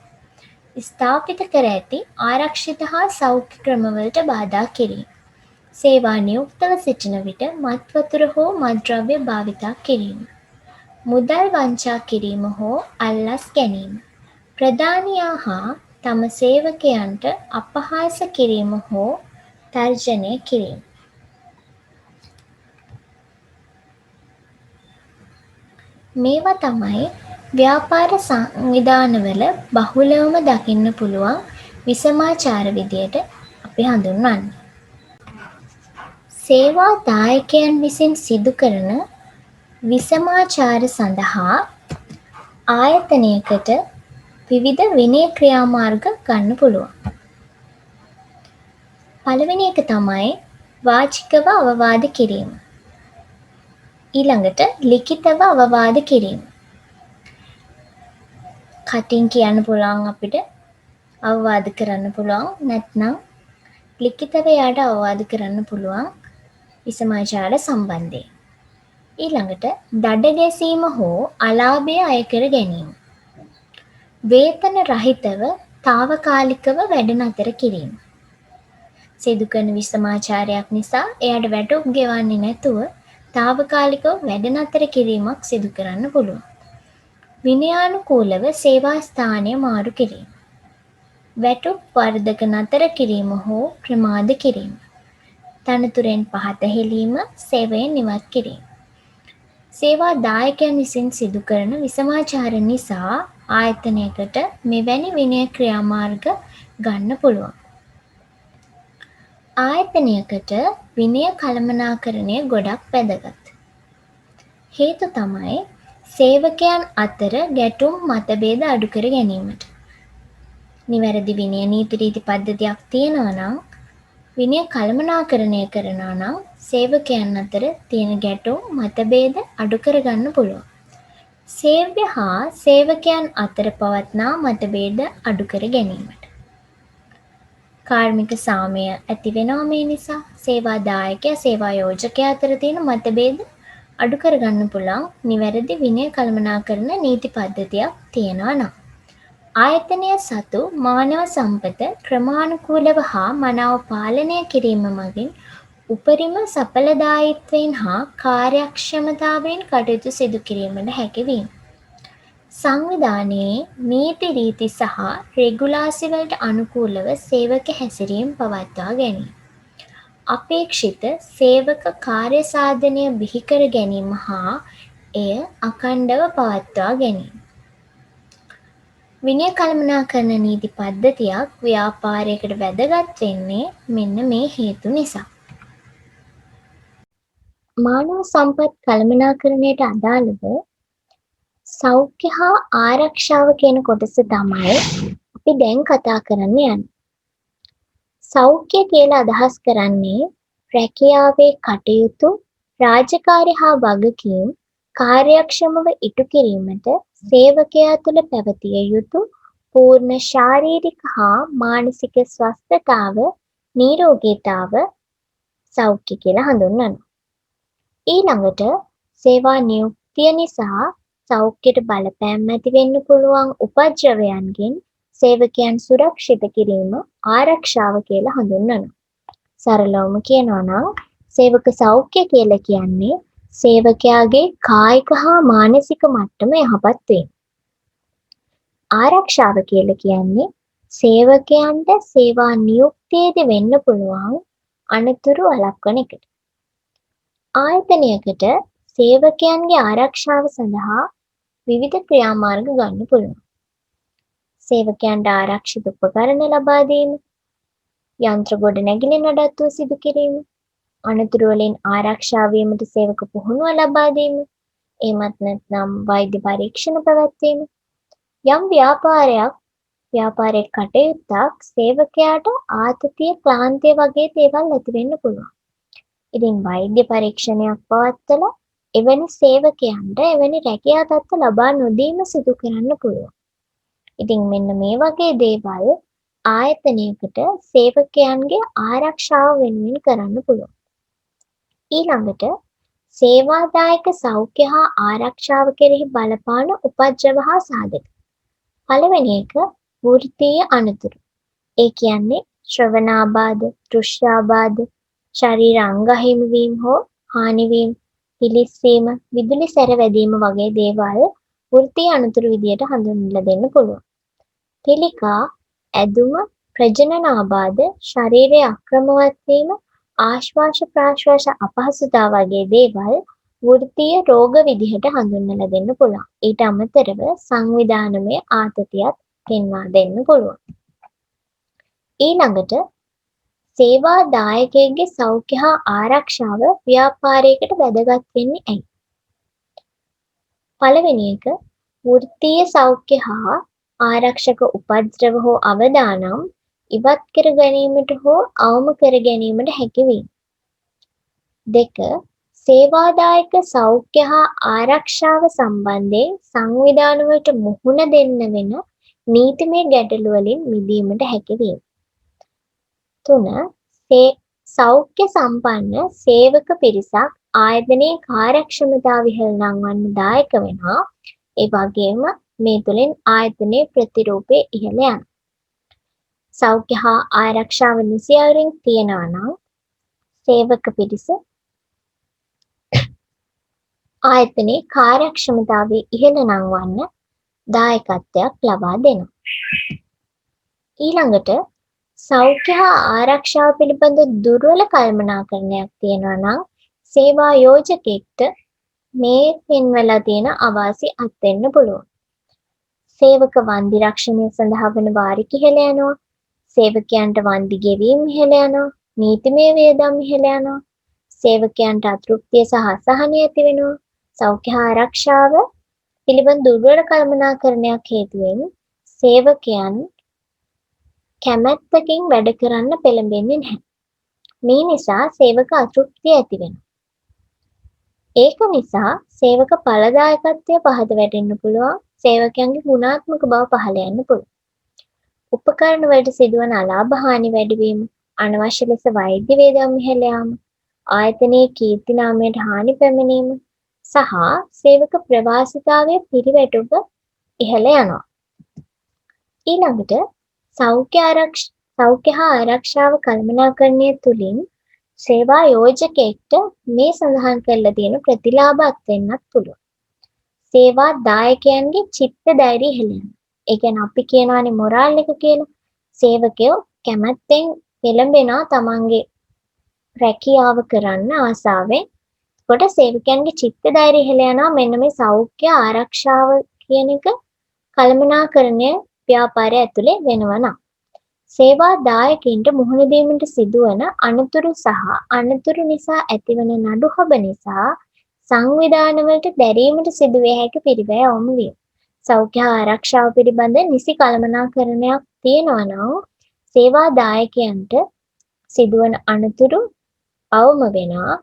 ස්ථාපිත කර ඇති ආරක්ෂිත හා සෞඛ්‍ය ක්‍රමවලට බාධා කිරීම. සේවා නියුක්තව සිටින විට මත්වතුර හෝ මත්ද්‍රව්‍ය භාවිතා කිරීම. මුදල් වංචා කිරීම හෝ අල්ලස් ගැනීම. ප්‍රධානියා හා තම සේවකයන්ට අපහාස කිරීම හෝ තර්ජනය කිරීම. මේවා තමයි ව්‍යාපාර සංවිධානවල බහුලවම දකින්න පුළුවන් විසමාචාර විදියට අපි හඳුන්වන්නේ. සේවා දායකයන් විසින් සිදු කරන විසමාචාර සඳහා ආයතනයකට විවිධ විනය ක්‍රියාමාර්ග ගන්න පුළුවන්. පළවෙනි එක තමයි වාචිකව අවවාද කිරීම. ඊළඟට ලිඛිතව අවවාද කිරීම. කටින් කියන්න පුළුවන් අපිට අවවාද කරන්න පුළුවන්, නැත්නම් ලිඛිතව යාට අවවාද කරන්න පුළුවන් විසමාචාර සම්බන්ධයෙන්. ඊළඟට දඩ ගැසීම හෝ අලාභය අය කර ගැනීම. වේතන රහිතව తాවකාලිකව වැඩ නතර කිරීම. සිදු කරන විසමාචාරයක් නිසා එයාට වැටුප් ගෙවන්නේ නැතුව తాවකාලිකව වැඩ නතර කිරීමක් සිදු කරන්න පුළුවන්. විනයානුකූලව සේවා ස්ථානය මාරු කිරීම. වැටුප් වර්ධක නතර කිරීම හෝ ප්‍රමාද කිරීම. තනතුරෙන් පහත හෙළීම, සේවයෙන් ඉවත් කිරීම. සේවා දායකයන් විසින් සිදු කරන විසමාචාර නිසා ආයතනයකට මෙවැනි විනය ක්‍රියාමාර්ග ගන්න පුළුවන්. ආයතනයකට විනය කළමනාකරණය ගොඩක් වැදගත්. හේතු තමයි සේවකයන් අතර ගැටුම් මතභේද අඩු කර ගැනීමට. නිවැරදි විනය නීති රීති පද්ධතියක් තියෙනවා නම් විනය කළමනාකරණය කරනවා නම් සේවකයන් අතර තියෙන ගැටුම් මතභේද අඩු කරගන්න පුළුවන්. සේව්‍ය හා සේවකයන් අතර පවත්නා මතභේද අඩු කර ගැනීමට. කාර්මික සාමය ඇති වෙනවා මේ නිසා. සේවා දායකයා සේවා යෝජකයා අතර තියෙන මතභේද අඩු කරගන්න පුළුවන් නිවැරදි විනය කළමනාකරණ නීති පද්ධතියක් තියෙනවා නම්. ආයතනය සතු මානව සම්පත ක්‍රමානුකූලව හා මනාව පාලනය කිරීම මගින් උපරිම සඵලදායීත්වයෙන් හා කාර්යක්ෂමතාවයෙන් කටයුතු සිදු කිරීමට හැකිවීම. සංවිධානයේ නීති රීති සහ රෙගුලාසිවලට අනුකූලව සේවක හැසිරීම් පවත්වා ගැනීම. අපේක්ෂිත සේවක කාර්යසාධනය බිහිකර ගැනීම හා එය අඛණ්ඩව පවත්වා ගැනීම. විනය කළමනාකරණ නීති පද්ධතියක් ව්‍යාපාරයකට වැදගත් වෙන්නේ මෙන්න මේ හේතු නිසා. මානව සම්පත් කළමනාකරණයට අදාළව සෞඛ්‍ය හා ආරක්ෂාව කියන කොටස තමයි අපි දැන් කතා කරන්න යන්නේ. සෞඛ්‍ය කියලා අදහස් කරන්නේ රැකියාවේ කටයුතු, රාජකාරි හා වගකීම් කාර්යක්ෂමව ඉටු කිරීමට සේවකයා තුළ පැවතිය යුතු පූර්ණ ශාරීරික හා මානසික ස්වස්ථතාව, නිරෝගීතාව සෞඛ්‍ය කියලා හඳුන්වනවා. ඊළඟට සේවා නියුක්තිය නිසා සෞඛ්‍යයට බලපෑම් ඇති වෙන්න පුළුවන් උපද්‍රවයන්ගෙන් සේවකයන් සුරක්ෂිත කිරීම ආරක්ෂාව කියලා හඳුන්වනවා. සරලවම කියනවා නම් සේවක සෞඛ්‍ය කියලා කියන්නේ සේවකයාගේ කායික හා මානසික මට්ටම යහපත් වීම. ආරක්ෂාව කියලා කියන්නේ සේවකයන්ට සේවා නියුක්තියේදී වෙන්න පුළුවන් අනතුරු වළක්වන එකට. ආයතනයකට සේවකයන්ගේ ආරක්ෂාව සඳහා විවිධ ක්‍රියාමාර්ග ගන්න පුළුවන්. සේවකයන්ට ආරක්ෂිත උපකරණ ලබා දීම, යන්ත්‍ර ගොඩනැගිලි නඩත්තුව සිදු කිරීම, අනතුරු වලින් ආරක්ෂා වීමට සේවක පුහුණුව ලබා දීම, එමත් නැත්නම් වෛද්‍ය පරීක්ෂණ පැවැත්වීම. යම් ව්‍යාපාරයක කටයුත්තක් සේවකයාට ආතතිය, ක්ලාන්තිය වගේ දේවල් ඇති වෙන්න පුළුවන්. ඉතින් වෛද්‍ය පරීක්ෂණයක් පවත්වලා එවැනි සේවකයන්ට එවැනි රැකියා තත්ත්ව ලබා නොදීම සිදු කරන්න පුළුවන්. ඉතින් මෙන්න මේ වගේ දේවල් ආයතනයකට සේවකයන්ගේ ආරක්ෂාව වෙනුවෙන් කරන්න පුළුවන්. ඊළඟට සේවාදායක සෞඛ්‍ය හා ආරක්ෂාව කෙරෙහි බලපාන උපද්‍රව හා සාධක. පළවෙනි එක වෘත්තීය අනතුරු. ඒ කියන්නේ ශ්‍රවණාබාධ, දෘශ්‍යාබාධ, ශරීර අංග හිමිවීම හෝ හානිවීම, පිලිස්සීම, විදුලි සැර වැදීම වගේ දේවල් වෘත්තීය අනතුරු විදියට හඳුන්වලා දෙන්න පුළුවන්. පිළිකා, ඇදුම, ප්‍රජනනාබාධ, ශරීරයේ අක්‍රමවත් වීම, ආශ්වාස ප්‍රාශ්වාස අපහසුතා වගේ දේවල් වෘත්තීය රෝග විදිහට හඳුන්වලා දෙන්න පුළුවන්. ඊට අමතරව සංවිධානමය ආතතියක් පෙන්වා දෙන්න පුළුවන්. ඊළඟට සේවා දායකයෙක්ගේ සෞඛ්‍ය හා ආරක්ෂාව ව්‍යාපාරයකට වැදගත් වෙන්නේ ඇයි? පළවෙනි එක වෘත්තීය සෞඛ්‍ය හා ආරක්ෂක උපද්‍රව හෝ අවදානම් ඉවත් කර ගැනීමට හෝ අවම කර ගැනීමට හැකිවීම. දෙක සේවාදායක සෞඛ්‍ය හා ආරක්ෂාව සම්බන්ධයෙන් සංවිධානවලට මුහුණ දෙන්න වෙන නීතිමය ගැටලු වලින් මිදීමට හැකිවීම. 3. සෞඛ්‍ය සම්පන්න සේවක පිරිසක් ආයතනයේ කාර්යක්ෂමතාව ඉහළ නංවන්න දායක වෙනවා. ඒ වගේම මේ තුළින් ආයතනයේ ප්‍රතිරූපය ඉහළ යනවා. සෞඛ්‍ය හා ආරක්ෂාව නිසියවරින් තියනවා නම් සේවක පිරිස ආයතනයේ කාර්යක්ෂමතාවය ඉහළ නංවන්න දායකත්වයක් ලබා දෙනවා. ඊළඟට සෞඛ්‍ය හා ආරක්ෂාව පිළිබඳ දුර්වල කළමනාකරණයක් තියෙනවා නම් සේවා යෝජකෙක්ට මේ පෙන්වලා තියෙන අවාසි අත්වෙන්න පුළුවන්. සේවක වන්දි රක්ෂණය සඳහා වන වාරික ඉහළ යනවා. සේවකයන්ට වන්දි ගෙවීම ඉහළ යනවා. නීතිමය වියදම් ඉහළ යනවා. සේවකයන්ට අතෘප්තිය සහ අසහනය ඇති වෙනවා. සෞඛ්‍ය ආරක්ෂාව පිළිබඳ දුර්වල කළමනාකරණයක් හේතුවෙන් සේවකයන් කැමැත්තකින් වැඩ කරන්න පෙළඹෙන්නේ නැහැ. මේ නිසා සේවක අතෘප්තිය ඇති වෙනවා. ඒක නිසා සේවක ඵලදායකත්වය පහත වැටෙන්න පුළුවන්. සේවකයන්ගේ ගුණාත්මක බව පහළ යන්න පුළුවන්. උපකරණ වලට සිදුවන අලාභ හානි වැඩිවීම, අනවශ්‍ය ලෙස වෛද්‍ය වේදම් ඉහළ යාම, ආයතනයේ කීර්ති නාමයට හානි පැමිණීම සහ සේවක ප්‍රවාසිතාවයේ පිරිවැටුම ඉහළ යනවා. ඊළඟට සෞඛ්‍ය හා ආරක්ෂාව කළමනාකරණය තුළින් සේවා යෝජකයෙක්ට මේ සඳහන් කරලා තියෙන ප්‍රතිලාභ අත්වෙන්නත් පුළුවන්. සේවා දායකයන්ගේ චිත්ත ධෛර්යය ඉහළ යනවා. ඒ කියන්නේ අපි කියනවානේ මොරාල් එක කියලා. සේවකයෝ කැමැත්තෙන් පෙළඹෙනා තමන්ගේ රැකියාව කරන්න ආසාවෙන්. එතකොට සේවකයන්ගේ චිත්ත ධෛර්යය ඉහළ යනවා. මෙන්න මේ සෞඛ්‍ය ආරක්ෂාව කියන එක කළමනාකරණය ව්‍යාපාරය ඇතුලේ වෙනවා නම්. සේවා දායකින්ට මුහුණ දීමට සිදුවන අනතුරු සහ අනතුරු නිසා ඇතිවන නඩුහබ නිසා සංවිධානවලට දැරීමට සිදුවිය හැකි පිරිවැය අවම විය. සෞඛ්‍ය ආරක්ෂාව පිළිබඳ නිසි කළමනාකරණයක් තියෙනවා නම් සේවා දායකයන්ට සිදුවන අනතුරු අවම වෙනවා.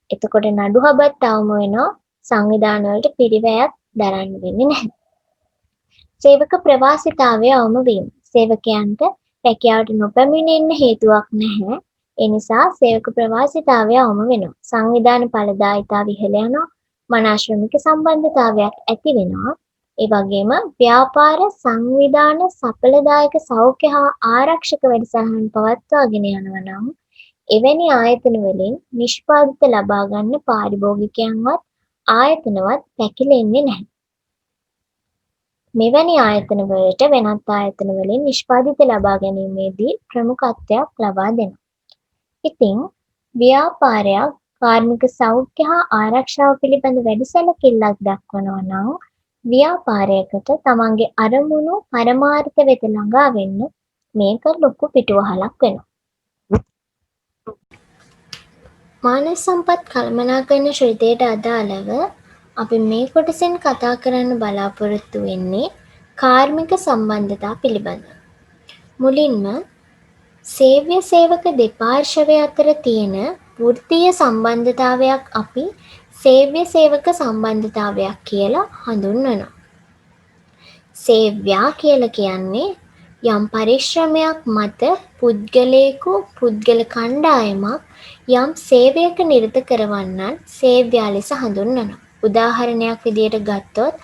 එතකොට නඩුහබත් අවම වෙනවා. සංවිධානවලට පිරිවැයක් දරන්න වෙන්නේ නැහැ. සේවක ප්‍රවාසිතාවය අවම වීම. සේවකයන්ට රැකියාවට නොපැමිණෙන්න හේතුවක් නැහැ. ඒ නිසා සේවක ප්‍රවාසිතාවය අවම වෙනවා. සංවිධාන ඵලදායීතාව ඉහළ යනවා. මනාශ්‍රමික සම්බන්ධතාවයක් ඇති වෙනවා. ඒ වගේම ව්‍යාපාර සංවිධාන සඵලදායක සෞඛ්‍ය හා ආරක්ෂක වැඩසටහන් පවත්වාගෙන යනවා නම් එවැනි ආයතන වලින් නිෂ්පාදිත ලබා ගන්න පාරිභෝගිකයන්වත් ආයතනවත් පැකිලෙන්නේ නැහැ. මෙවැනි ආයතන වලට වෙනත් ආයතන වලින් නිෂ්පාදිත ලබා ගැනීමේදී ප්‍රමුඛත්වයක් ලබා දෙනවා. ඉතින් ව්‍යාපාරයක් කාර්මික සෞඛ්‍ය හා ආරක්ෂාව පිළිබඳ වැඩි සැලකිල්ලක් දක්වනවා නම් ව්‍යාපාරයකට තමන්ගේ අරමුණු පරමාර්ථ වෙත ළඟා වෙන්න මේක ලොකු පිටුවහලක් වෙනවා. මානව සම්පත් කළමනාකරන ශ්‍රිතයට අදාළව අපි මේ කොටසෙන් කතා කරන්න බලාපොරොත්තු වෙන්නේ කාර්මික සම්බන්ධතා පිළිබඳව. මුලින්ම සේව්‍ය සේවක දෙපාර්ශ්වය අතර තියෙන වෘත්තීය සම්බන්ධතාවයක් අපි සේව්‍ය සේවක සම්බන්ධතාවයක් කියලා හඳුන්වනවා. සේව්‍යා කියලා කියන්නේ යම් පරිශ්‍රමයක් මත පුද්ගලයෙකු පුද්ගල කණ්ඩායමක් යම් සේවයක නිරත කරවන්නන් සේව්‍යා ලෙස හඳුන්වනවා. උදාහරණයක් විදියට ගත්තොත්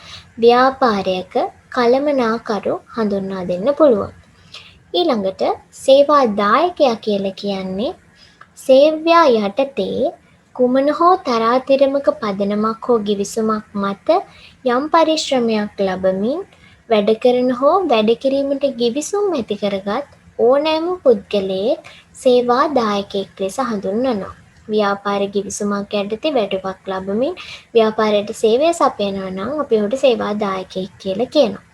ව්‍යාපාරයක කළමනාකරු හඳුන්වා දෙන්න පුළුවන්. ඊළඟට සේවා දායකයා කියලා කියන්නේ සේව්‍යා යටතේ කුමන හෝ තරාතිරමක පදනමක් හෝ ගිවිසුමක් මත යම් පරිශ්‍රමයක් ලබමින් වැඩ කරන හෝ වැඩ කිරීමට ගිවිසුම් ඇති කරගත් ඕනෑම පුද්ගලයෙක් සේවා දායකයෙක් ලෙස හඳුන්වනවා. ව්‍යාපාර ගිවිසුමක් යටතේ වැඩක් ලබමින් ව්‍යාපාරයට සේවය සපයනවා නම් අපි ඔහුට සේවා දායකයෙක් කියලා කියනවා.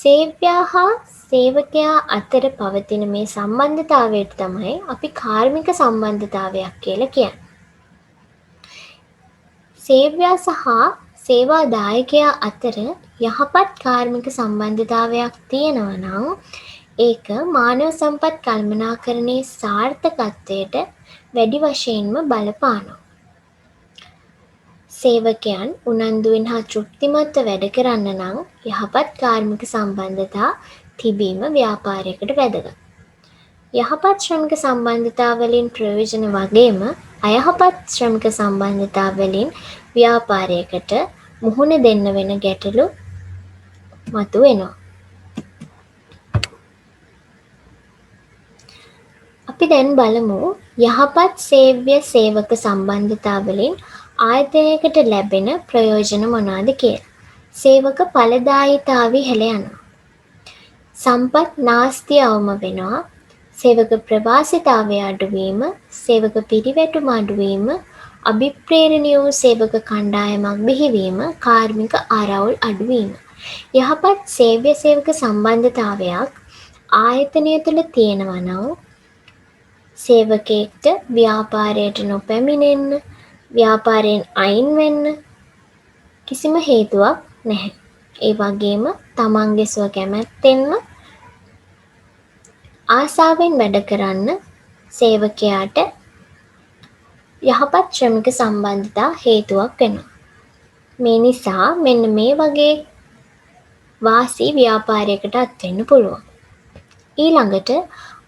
සේව්‍යා හා සේවකයා අතර පවතින මේ සම්බන්ධතාවයට තමයි අපි කාර්මික සම්බන්ධතාවයක් කියලා කියන්නේ. සේව්‍යා සහ සේවා දායකයා අතර යහපත් කාර්මික සම්බන්ධතාවයක් තියෙනවා නම් ඒක මානව සම්පත් කළමනාකරණයේ සාර්ථකත්වයට වැඩි වශයෙන්ම බලපානවා. සේවකයන් උනන්දුවෙන් හා තෘප්තිමත්ව වැඩ කරන්න නම් යහපත් කාර්මික සම්බන්ධතා තිබීම ව්‍යාපාරයකට වැදගත්. යහපත් ශ්‍රමික සම්බන්ධතා වලින් ප්‍රයෝජන වගේම අයහපත් ශ්‍රමික සම්බන්ධතා වලින් ව්‍යාපාරයකට මුහුණ දෙන්න වෙන ගැටලු මතුවෙනවා. අපි දැන් බලමු යහපත් සේව්‍ය සේවක සම්බන්ධතා වලින් ආයතනයකට ලැබෙන ප්‍රයෝජන මොනවාද කියලා. සේවක ඵලදායීතාවය ඉහළ යනවා. සම්පත් නාස්තිය අවම වෙනවා. සේවක ප්‍රවාසිතාවය අඩුවීම, සේවක පිරිවැටුම අඩුවීම, අභිප්‍රේරණීය වූ සේවක කණ්ඩායමක් බිහිවීම, කාර්මික ආරවුල් අඩුවීම. යහපත් සේව්‍ය සේවක සම්බන්ධතාවයක් ආයතනය තුළ තියෙනවා නම් සේවකයෙක්ට ව්‍යාපාරයට නොපැමිණෙන්න, ව්‍යාපාරයෙන් අයින් වෙන්න කිසිම හේතුවක් නැහැ. ඒ වගේම තමන්ගේ ස්ව කැමැත්තෙන්ම ආසාවෙන් වැඩ කරන්න සේවකයාට යහපත් ශ්‍රමික සම්බන්ධතා හේතුවක් වෙනවා. මේ නිසා මෙන්න මේ වගේ වාසි ව්‍යාපාරයකට අත්වෙන්න පුළුවන්. ඊළඟට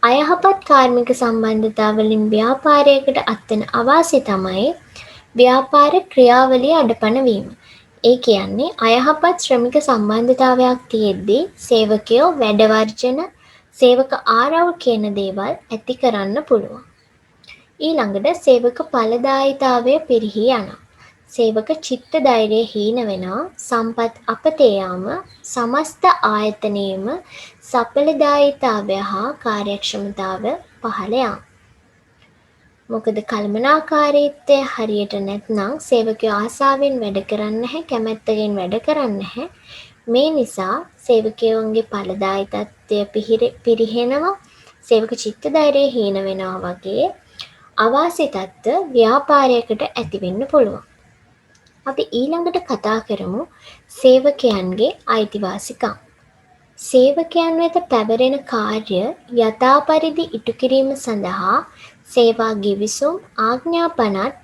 අයහපත් කාර්මික සම්බන්ධතා වලින් ව්‍යාපාරයකට අත්වෙන අවාසි තමයි ව්‍යාපාර ක්‍රියාවලිය අඩපණ වීම. ඒ කියන්නේ අයහපත් ශ්‍රමික සම්බන්ධතාවයක් තියෙද්දී සේවකයෝ වැඩ වර්ජන, සේවක ආරවුල් කියන දේවල් ඇති කරන්න පුළුවන්. ඊළඟට සේවක ඵලදායීතාවය පිරිහී යනවා. සේවක චිත්ත ධෛර්යය හීන වෙනවා. සම්පත් අපතේ යාම සමස්ත ආයතනයේම සඵලදායීතාවය හා කාර්යක්ෂමතාව පහළ යාම. මොකද කළමනාකාරීත්වය හරියට නැත්නම් සේවකයෝ ආසාවෙන් වැඩ කරන්නේ නැහැ, කැමැත්තෙන් වැඩ කරන්නේ නැහැ. මේ නිසා සේවකයන්ගේ ඵලදායීත්වය පිරිහෙනවා. සේවක චිත්ත ධෛර්යය හීන වෙනවා වගේ අවාසි තත්ත්ව ව්‍යාපාරයකට ඇති වෙන්න පුළුවන්. අපි ඊළඟට කතා කරමු සේවකයන්ගේ අයිතිවාසිකම්. සේවකයන් වෙත පැවරෙන කාර්ය යථාපරිදි ඉටු කිරීම සඳහා සේවා ගිවිසුම්, ආඥාපනත්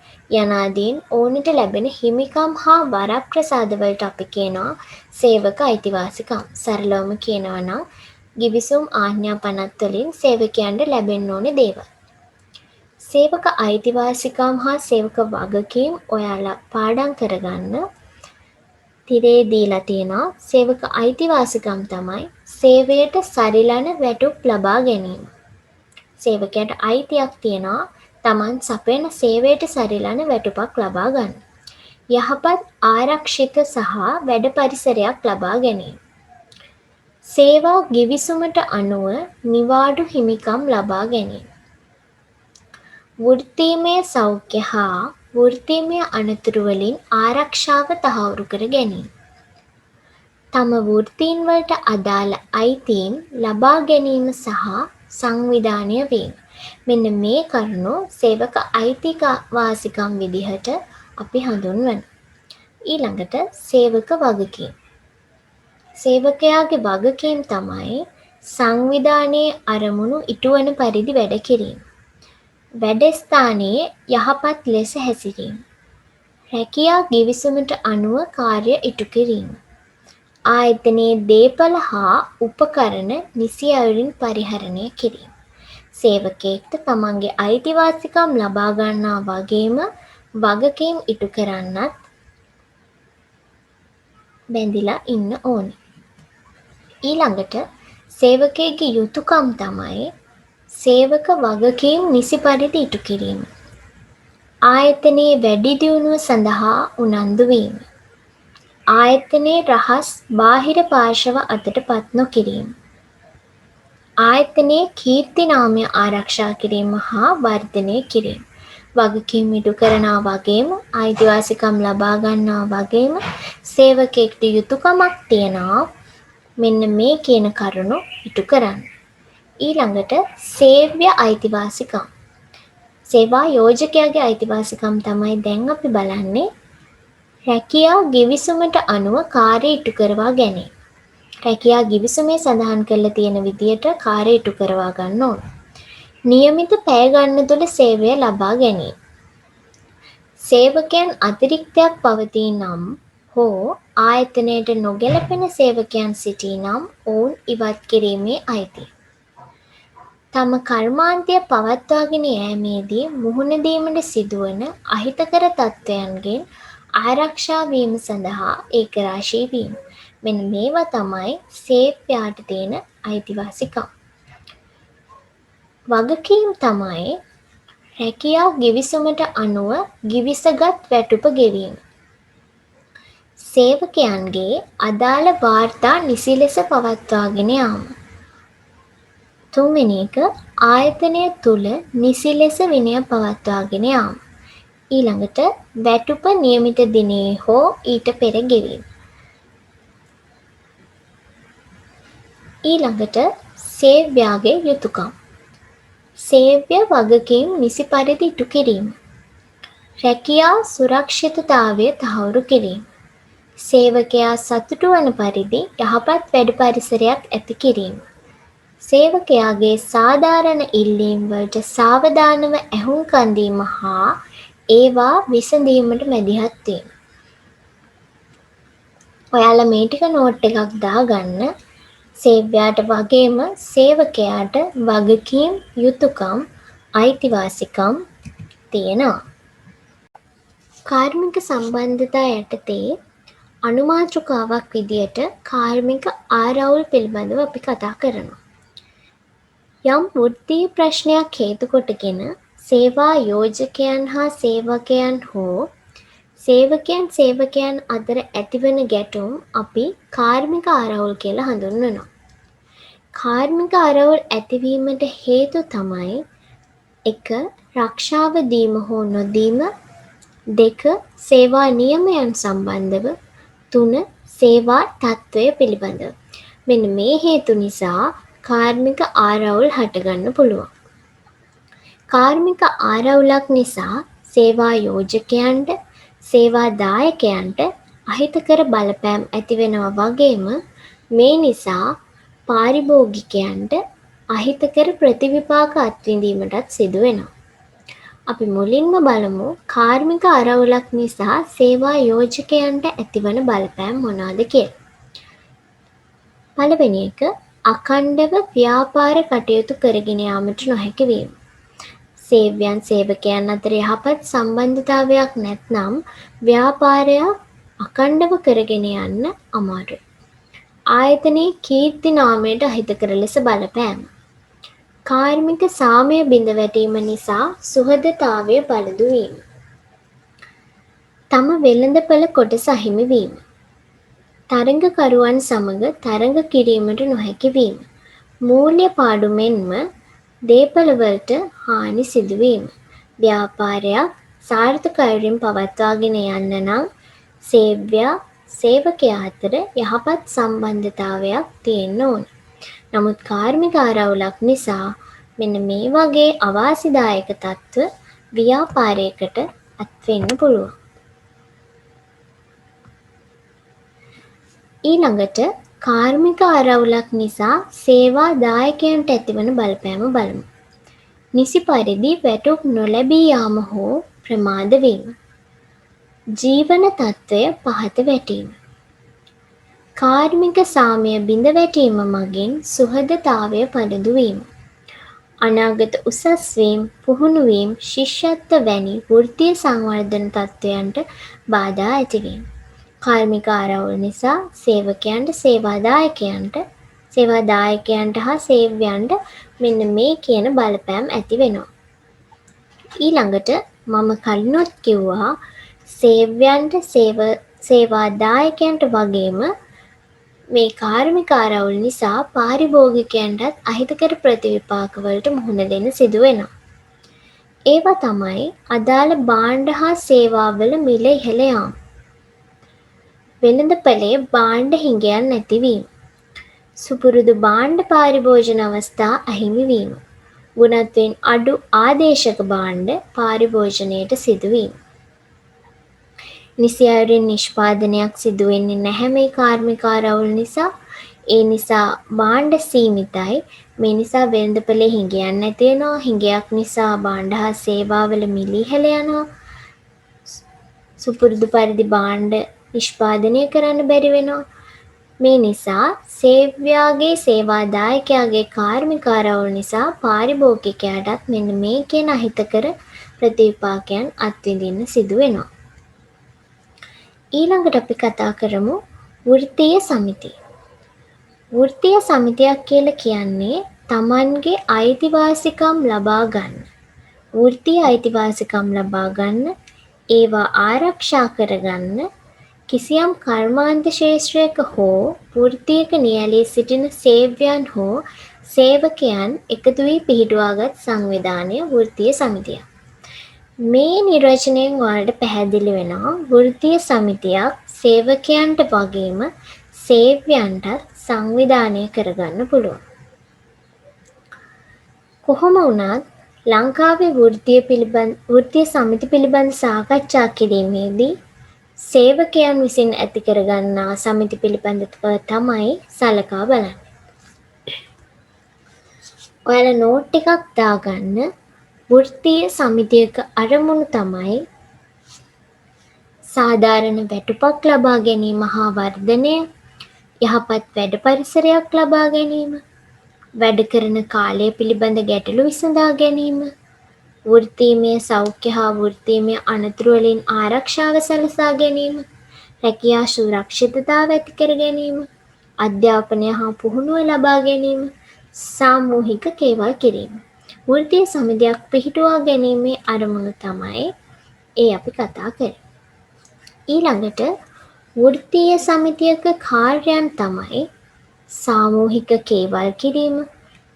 යනාදීන් ඔවුන්ට ලැබෙන හිමිකම් හා වරප්‍රසාදවලට අපි කියනවා සේවක අයිතිවාසිකම්. සරලවම කියනවා නම් ගිවිසුම්, ආඥාපනත් වලින් සේවකයන්ට ලැබෙන්න ඕනේ දේවල්. සේවක අයිතිවාසිකම් හා සේවක වගකීම් ඔයාලා පාඩම් කරගන්න. තිරේ දීලා තියෙනවා සේවක අයිතිවාසිකම් තමයි සේවයට සරිලන වැටුප් ලබා ගැනීම. සේවකයාට අයිතියක් තියෙනවා Taman සපයන සේවයට සරිලන වැටුපක් ලබා ගන්න. යහපත් ආරක්ෂිත සහ වැඩ පරිසරයක් ලබා ගැනීම. සේවා ගිවිසුමට අනුව නිවාඩු හිමිකම් ලබා ගැනීම. වෘත්තීමය සෞඛ්‍ය හා වෘත්තීමය අනතුරු වලින් ආරක්ෂාව තහවුරු කර ගැනීම. තම වෘත්තීන් වලට අදාළ අයිතීන් ලබා ගැනීම සහ සංවිධානය වීම. මෙන්න මේ කරුණු සේවක අයිතිවාසිකම් විදිහට අපි හඳුන්වනවා. ඊළඟට සේවක වගකීම්. සේවකයාගේ වගකීම් තමයි සංවිධානයේ අරමුණු ඉටුවන පරිදි වැඩ කිරීම. වැඩස්ථානයේ යහපත් ලෙස හැසිරීම. රැකියා ගිවිසුමට අනුව කාර්ය ඉටු කිරීම. ආයතනයේ දේපල හා උපකරණ නිසි අයුරින් පරිහරණය කිරීම. සේවකයෙක්ට තමන්ගේ අයිතිවාසිකම් ලබා ගන්නා වගේම වගකීම් ඉටු කරන්නත් බැඳිලා ඉන්න ඕනේ. ඊළඟට සේවකයෙක්ගේ යුතුකම් තමයි සේවක වගකීම් නිසි පරිදි ඉටු කිරීම. ආයතනයේ වැඩි දියුණුව සඳහා උනන්දු වීම. ආයතනයේ රහස් බාහිර පාර්ශව අතට පත් නොකිරීම. ආයතනයේ කීර්ති නාමය ආරක්ෂා කිරීම හා වර්ධනය කිරීම. වගකීම් ඉටු කරනා වගේම අයිතිවාසිකම් ලබා ගන්නා වගේම සේවකයෙක්ට යුතුකමක් තියෙනවා මෙන්න මේ කියන කරුණු ඉටු කරන්න. ඊළඟට සේව්‍ය අයිතිවාසිකම්. සේවා යෝජකයාගේ අයිතිවාසිකම් තමයි දැන් අපි බලන්නේ. රැකියා ගිවිසුමට අනුව කාර්ය ඉටු කරවා ගැනීම. රැකියා ගිවිසුමේ සඳහන් කරලා තියෙන විදියට කාර්ය ඉටු කරවා ගන්න ඕන. නියමිත පැය ගණන තුළ සේවය ලබා ගැනීම. සේවකයන් අතිරික්තයක් පවතී නම් හෝ ආයතනයට නොගැලපෙන සේවකයන් සිටී නම් ඔවුන් ඉවත් කිරීමේ අයිතිය. තම කර්මාන්තය පවත්වාගෙන යෑමේදී මුහුණ දීමට සිදුවන අහිතකර තත්ත්වයන්ගෙන් ආරක්ෂා වීම සඳහා ඒකරාශී වීම. මෙන්න මේවා තමයි සේවකයාට තියෙන අයිතිවාසිකම්. වගකීම් තමයි රැකියා ගිවිසුමට අනුව ගිවිසගත් වැටුප ගෙවීම. සේවකයන්ගේ අදාළ වාර්තා නිසි ලෙස පවත්වාගෙන යාම. තුන්වෙනි එක ආයතනය තුල නිසි ලෙස විනය පවත්වාගෙන යාම. ඊළඟට වැටුප නියමිත දිනේ හෝ ඊට පෙර ගෙවීම. ඊළඟට සේව්‍යයාගේ යුතුකම්. සේව්‍ය වගකීම් නිසි පරිදි ඉටු කිරීම. රැකියා සුරක්ෂිතතාවය තහවුරු කිරීම. සේවකයා සතුටු වන පරිදි යහපත් වැඩ පරිසරයක් ඇති කිරීම. සේවකයාගේ සාධාරණ ඉල්ලීම් වලට සාවධානව ඇහුම්කන් දීම හා ඒවා විසඳීමට මැදිහත් වීම. ඔයාලා මේ ටික නෝට් එකක් දාගන්න. සේව්‍යයාට වගේම සේවකයාට වගකීම්, යුතුකම්, අයිතිවාසිකම් තියෙනවා. කාර්මික සම්බන්ධතා යටතේ අනුමාතෘකාවක් විදියට කාර්මික ආරවුල් පිළිබඳව අපි කතා කරනවා. යම් වෘත්තීය ප්‍රශ්නයක් හේතු කොටගෙන සේවා යෝජකයන් හා සේවකයන් හෝ සේවකයන් අතර ඇතිවන ගැටුම් අපි කාර්මික ආරවුල් කියලා හඳුන්වනවා. කාර්මික ආරවුල් ඇතිවීමට හේතු තමයි 1. රක්ෂාව දීම හෝ නොදීම, 2. සේවා නියමයන් සම්බන්ධව, 3. සේවා තත්ත්වය පිළිබඳව. මෙන්න මේ හේතු නිසා කාර්මික ආරවුල් හටගන්න පුළුවන්. කාර්මික ආරවුලක් නිසා සේවා යෝජකයන්ට, සේවා දායකයන්ට අහිතකර බලපෑම් ඇති වෙනවා වගේම මේ නිසා පාරිභෝගිකයන්ට අහිතකර ප්‍රතිවිපාක අත්විඳීමටත් සිදු වෙනවා. අපි මුලින්ම බලමු කාර්මික ආරවුලක් නිසා සේවා යෝජකයන්ට ඇතිවන බලපෑම් මොනවාද කියලා. පළවෙනි එක අඛණ්ඩව ව්‍යාපාර කටයුතු කරගෙන යාමට නොහැකි වීම. සේවයන් සේවකයන් අතර යහපත් සම්බන්ධතාවයක් නැත්නම් ව්‍යාපාරය අඛණ්ඩව කරගෙන යන්න අමාරුයි. ආයතනයේ කීර්ති නාමයට අහිතකර ලෙස බලපෑම. කාර්මික සාමය බිඳ වැටීම නිසා සුහදතාවය පළුදු වීම. තම වෙළඳපළ කොටස අහිමි වීම. තරඟකරුවන් සමග තරඟ කිරීමට නොහැකි වීම. මූල්‍ය පාඩු මෙන්ම දේපළවලට හානි සිදුවීම. ව්‍යාපාරයක් සාර්ථක අයුරින් පවත්වාගෙන යන්න නම් සේව්‍යයා සේවකයා අතර යහපත් සම්බන්ධතාවයක් තියෙන්න ඕන. නමුත් කාර්මික ආරවුලක් නිසා මෙන්න මේ වගේ අවාසිදායක තත්ත්ව ව්‍යාපාරයකට අත්වෙන්න පුළුවන්. ඊළඟට කාර්මික ආරවුලක් නිසා සේවා දායකයන්ට ඇතිවන බලපෑම බලමු. නිසි පරිදි වැටුප් නොලැබී යාම හෝ ප්‍රමාද වීම. ජීවන තත්ත්වය පහත වැටීම. කාර්මික සාමය බිඳ වැටීම මගින් සුහදතාවය පළුදු වීම. අනාගත උසස් වීම, පුහුණු වීම, ශිෂ්‍යත්ව වැනි වෘත්තීය සංවර්ධන තත්ත්වයන්ට බාධා ඇතිවීම. කාර්මික ආරවුල් නිසා සේවකයන්ට, සේවා දායකයන්ට හා සේව්‍යයන්ට මෙන්න මේ කියන බලපෑම් ඇති වෙනවා. ඊළඟට මම කලිනුත් කිව්වා සේව්‍යයන්ට, සේවා දායකයන්ට වගේම මේ කාර්මික ආරවුල් නිසා පාරිභෝගිකයන්ටත් අහිතකර ප්‍රතිවිපාකවලට මුහුණ දෙන්න සිදු වෙනවා. ඒවා තමයි අදාළ භාණ්ඩ හා සේවාවල මිල ඉහළ යාම. වෙළඳපොලේ භාණ්ඩ හිඟයන් නැතිවීම. සුපුරුදු භාණ්ඩ පාරිභෝජන අවස්ථා අහිමි වීම. ගුණත්වයෙන් අඩු ආදේශක භාණ්ඩ පාරිභෝජනයට සිදුවීම. නිසි අයුරින් නිෂ්පාදනයක් සිදු වෙන්නේ නැහැ මේ කාර්මික ආරවුල් නිසා. ඒ නිසා භාණ්ඩ සීමිතයි. මේ නිසා වෙළඳපොලේ හිඟයන් නැති වෙනවා. හිඟයක් නිසා භාණ්ඩ හා සේවාවල මිල ඉහළ යනවා. සුපුරුදු පරිදි භාණ්ඩ නිෂ්පාදනය කරන්න බැරි වෙනවා. මේ නිසා සේව්‍යයාගේ, සේවා දායකයාගේ කාර්මික ආරවුල් නිසා පාරිභෝගිකයාටත් මෙන්න මේ කියන අහිතකර ප්‍රතිවිපාකයන් අත්විඳින්න සිදු වෙනවා. ඊළඟට අපි කතා කරමු වෘත්තීය සමිතිය. වෘත්තීය සමිතියක් කියලා කියන්නේ Tamanගේ අයිතිවාසිකම් ලබා ගන්න. වෘත්තීය අයිතිවාසිකම් ලබා ගන්න, ඒවා ආරක්ෂා කරගන්න, කිසියම් කර්මාන්ත ක්ෂේත්‍රයක හෝ වෘත්තියක නියැලී සිටින සේව්‍යයන් හෝ සේවකයන් එකතු වී පිහිටුවාගත් සංවිධානය වෘත්තීය සමිතියක්. මේ නිර්වචනයෙන් ඔයාලට පැහැදිලි වෙනවා වෘත්තීය සමිතියක් සේවකයන්ට වගේම සේව්‍යයන්ටත් සංවිධානය කරගන්න පුළුවන්. කොහොම වුණත් ලංකාවේ වෘත්තීය සමිති පිළිබඳ සාකච්ඡා කිරීමේදී සේවකයන් විසින් ඇති කරගන්නා සමිති පිළිබඳව තමයි සලකා බලන්නේ. ඔයාලා නෝට් එකක් දාගන්න. වෘත්තීය සමිතියක අරමුණු තමයි සාධාරණ වැටුපක් ලබා ගැනීම හා වර්ධනය, යහපත් වැඩ පරිසරයක් ලබා ගැනීම, වැඩ කරන කාලය පිළිබඳ ගැටලු විසඳා ගැනීම, වෘත්තීමය සෞඛ්‍ය හා වෘත්තීමය අනතුරු වලින් ආරක්ෂාව සලසා ගැනීම, රැකියා සුරක්ෂිතතාව ඇති කර ගැනීම, අධ්‍යාපනය හා පුහුණුව ලබා ගැනීම, සාමූහික කේවල් කිරීම. වෘත්තීය සමිතියක් පිහිටුවා ගැනීමේ අරමුණු තමයි අපි කතා කරන්නේ. ඊළඟට වෘත්තීය සමිතියක කාර්යයන් තමයි සාමූහික කේවල් කිරීම,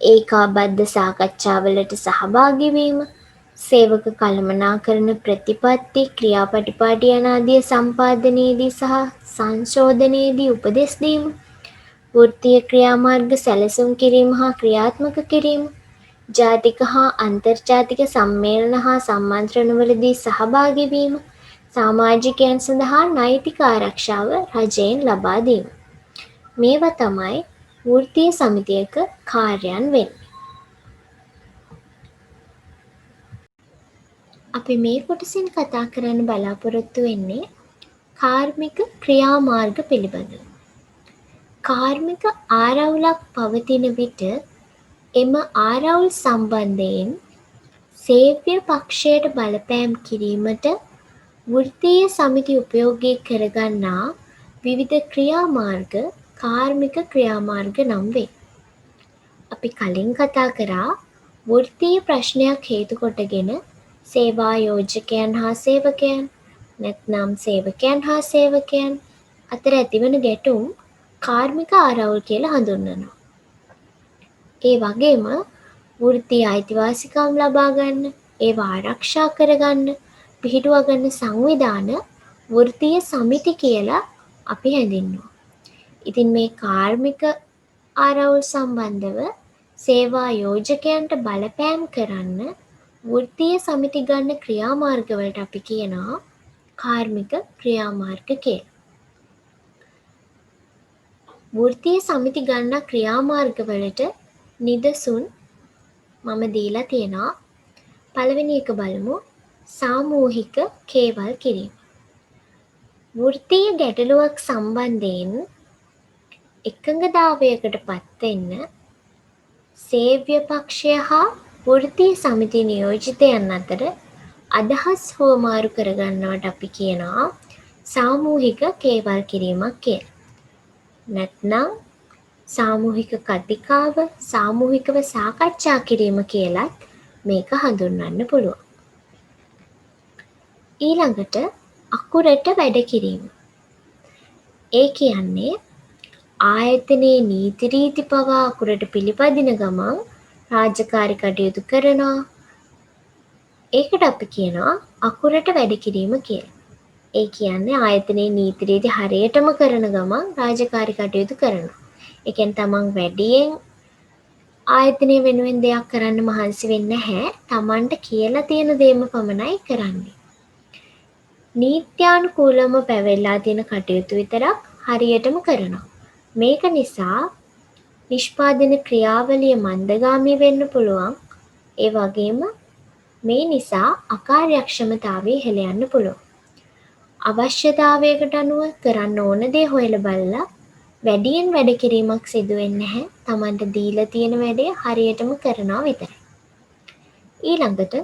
ඒකාබද්ධ සාකච්ඡාවලට සහභාගී වීම, සේවක කළමනාකරණ ප්‍රතිපත්ති, ක්‍රියාපටිපාටි යනාදිය සම්පාදනයේදී සහ සංශෝධනයේදී උපදෙස් දීම, වෘත්තීය ක්‍රියාමාර්ග සැලසුම් කිරීම හා ක්‍රියාත්මක කිරීම, ජාතික හා අන්තර්ජාතික සම්මේලන හා සම්මන්ත්‍රණවලදී සහභාගී වීම, සමාජිකයන් සඳහා නෛතික ආරක්ෂාව රජයෙන් ලබා දීම. මේවා තමයි වෘත්තීය සමිතියක කාර්යයන් වෙන්නේ. අපි මේ කොටසින් කතා කරන්න බලාපොරොත්තු වෙන්නේ කාර්මික ක්‍රියාමාර්ග පිළිබඳව. කාර්මික ආරවුලක් පවතින විට එම ආරවුල් සම්බන්ධයෙන් සේව්‍ය පක්ෂයට බලපෑම් කිරීමට වෘත්තීය සමිති උපයෝගී කරගන්නා විවිධ ක්‍රියාමාර්ග කාර්මික ක්‍රියාමාර්ග නම් වේ. අපි කලින් කතා කරා වෘත්තීය ප්‍රශ්නයක් හේතු කොටගෙන සේවා යෝජකයන් හා සේවකයන්, නැත්නම් සේවකයන් හා සේවකයන් අතර ඇතිවන ගැටුම් කාර්මික ආරවුල් කියලා හඳුන්වනවා. ඒ වගේම වෘත්තීය අයිතිවාසිකම් ලබා ගන්න, ඒවා ආරක්ෂා කරගන්න, පිහිටුවා ගන්න සංවිධාන වෘත්තීය සමිති කියලා අපි හැඳින්වුවා. ඉතින් මේ කාර්මික ආරවුල් සම්බන්ධව සේවා යෝජකයන්ට බලපෑම් කරන්න වෘත්තීය සමිති ගන්න ක්‍රියාමාර්ගවලට අපි කියනවා කාර්මික ක්‍රියාමාර්ග කියලා. වෘත්තීය සමිති ගන්න ක්‍රියාමාර්ගවලට නිදසුන් මම දීලා තියෙනවා. පළවෙනි එක බලමු. සාමූහික කේවල් කිරීම. වෘත්තීය ගැටලුවක් සම්බන්ධයෙන් එකඟතාවයකට පත්වෙන්න සේව්‍ය පක්ෂය හා වෘත්තීය සමිති නියෝජිතයන් අතර අදහස් හුවමාරු කරගන්නවට අපි කියනවා සාමූහික කේවල් කිරීමක් කියලා. නැත්නම් සාමූහික කතිකාව, සාමූහිකව සාකච්ඡා කිරීම කියලත් මේක හඳුන්වන්න පුළුවන්. ඊළඟට අකුරට වැඩ කිරීම. ඒ කියන්නේ ආයතනයේ නීති රීති පවා අකුරට පිළිපදින ගමන් රාජකාරී කටයුතු කරනවා. ඒකට අපි කියනවා අකුරට වැඩ කිරීම කියලා. ඒ කියන්නේ ආයතනයේ නීති රීති හරියටම කරන ගමන් රාජකාරී කටයුතු කරනවා. ඒ කියන්නේ තමන් වැඩියෙන් ආයතනය වෙනුවෙන් දෙයක් කරන්න මහන්සි වෙන්නේ නැහැ. තමන්ට කියලා තියෙන දේම පමණයි කරන්නේ. නීත්‍යානුකූලව පැවැල්ලා තියෙන කටයුතු විතරක් හරියටම කරනවා. මේක නිසා නිෂ්පාදන ක්‍රියාවලිය මන්දගාමී වෙන්න පුළුවන්. ඒ වගේම මේ නිසා අකාර්යක්ෂමතාවය ඉහළ යන්න පුළුවන්. අවශ්‍යතාවයකට අනුව කරන්න ඕන දේ හොයලා බලලා වැඩියෙන් වැඩ කිරීමක් සිදු වෙන්නේ නැහැ. Tamanට දීලා තියෙන වැඩේ හරියටම කරනවා විතරයි. ඊළඟට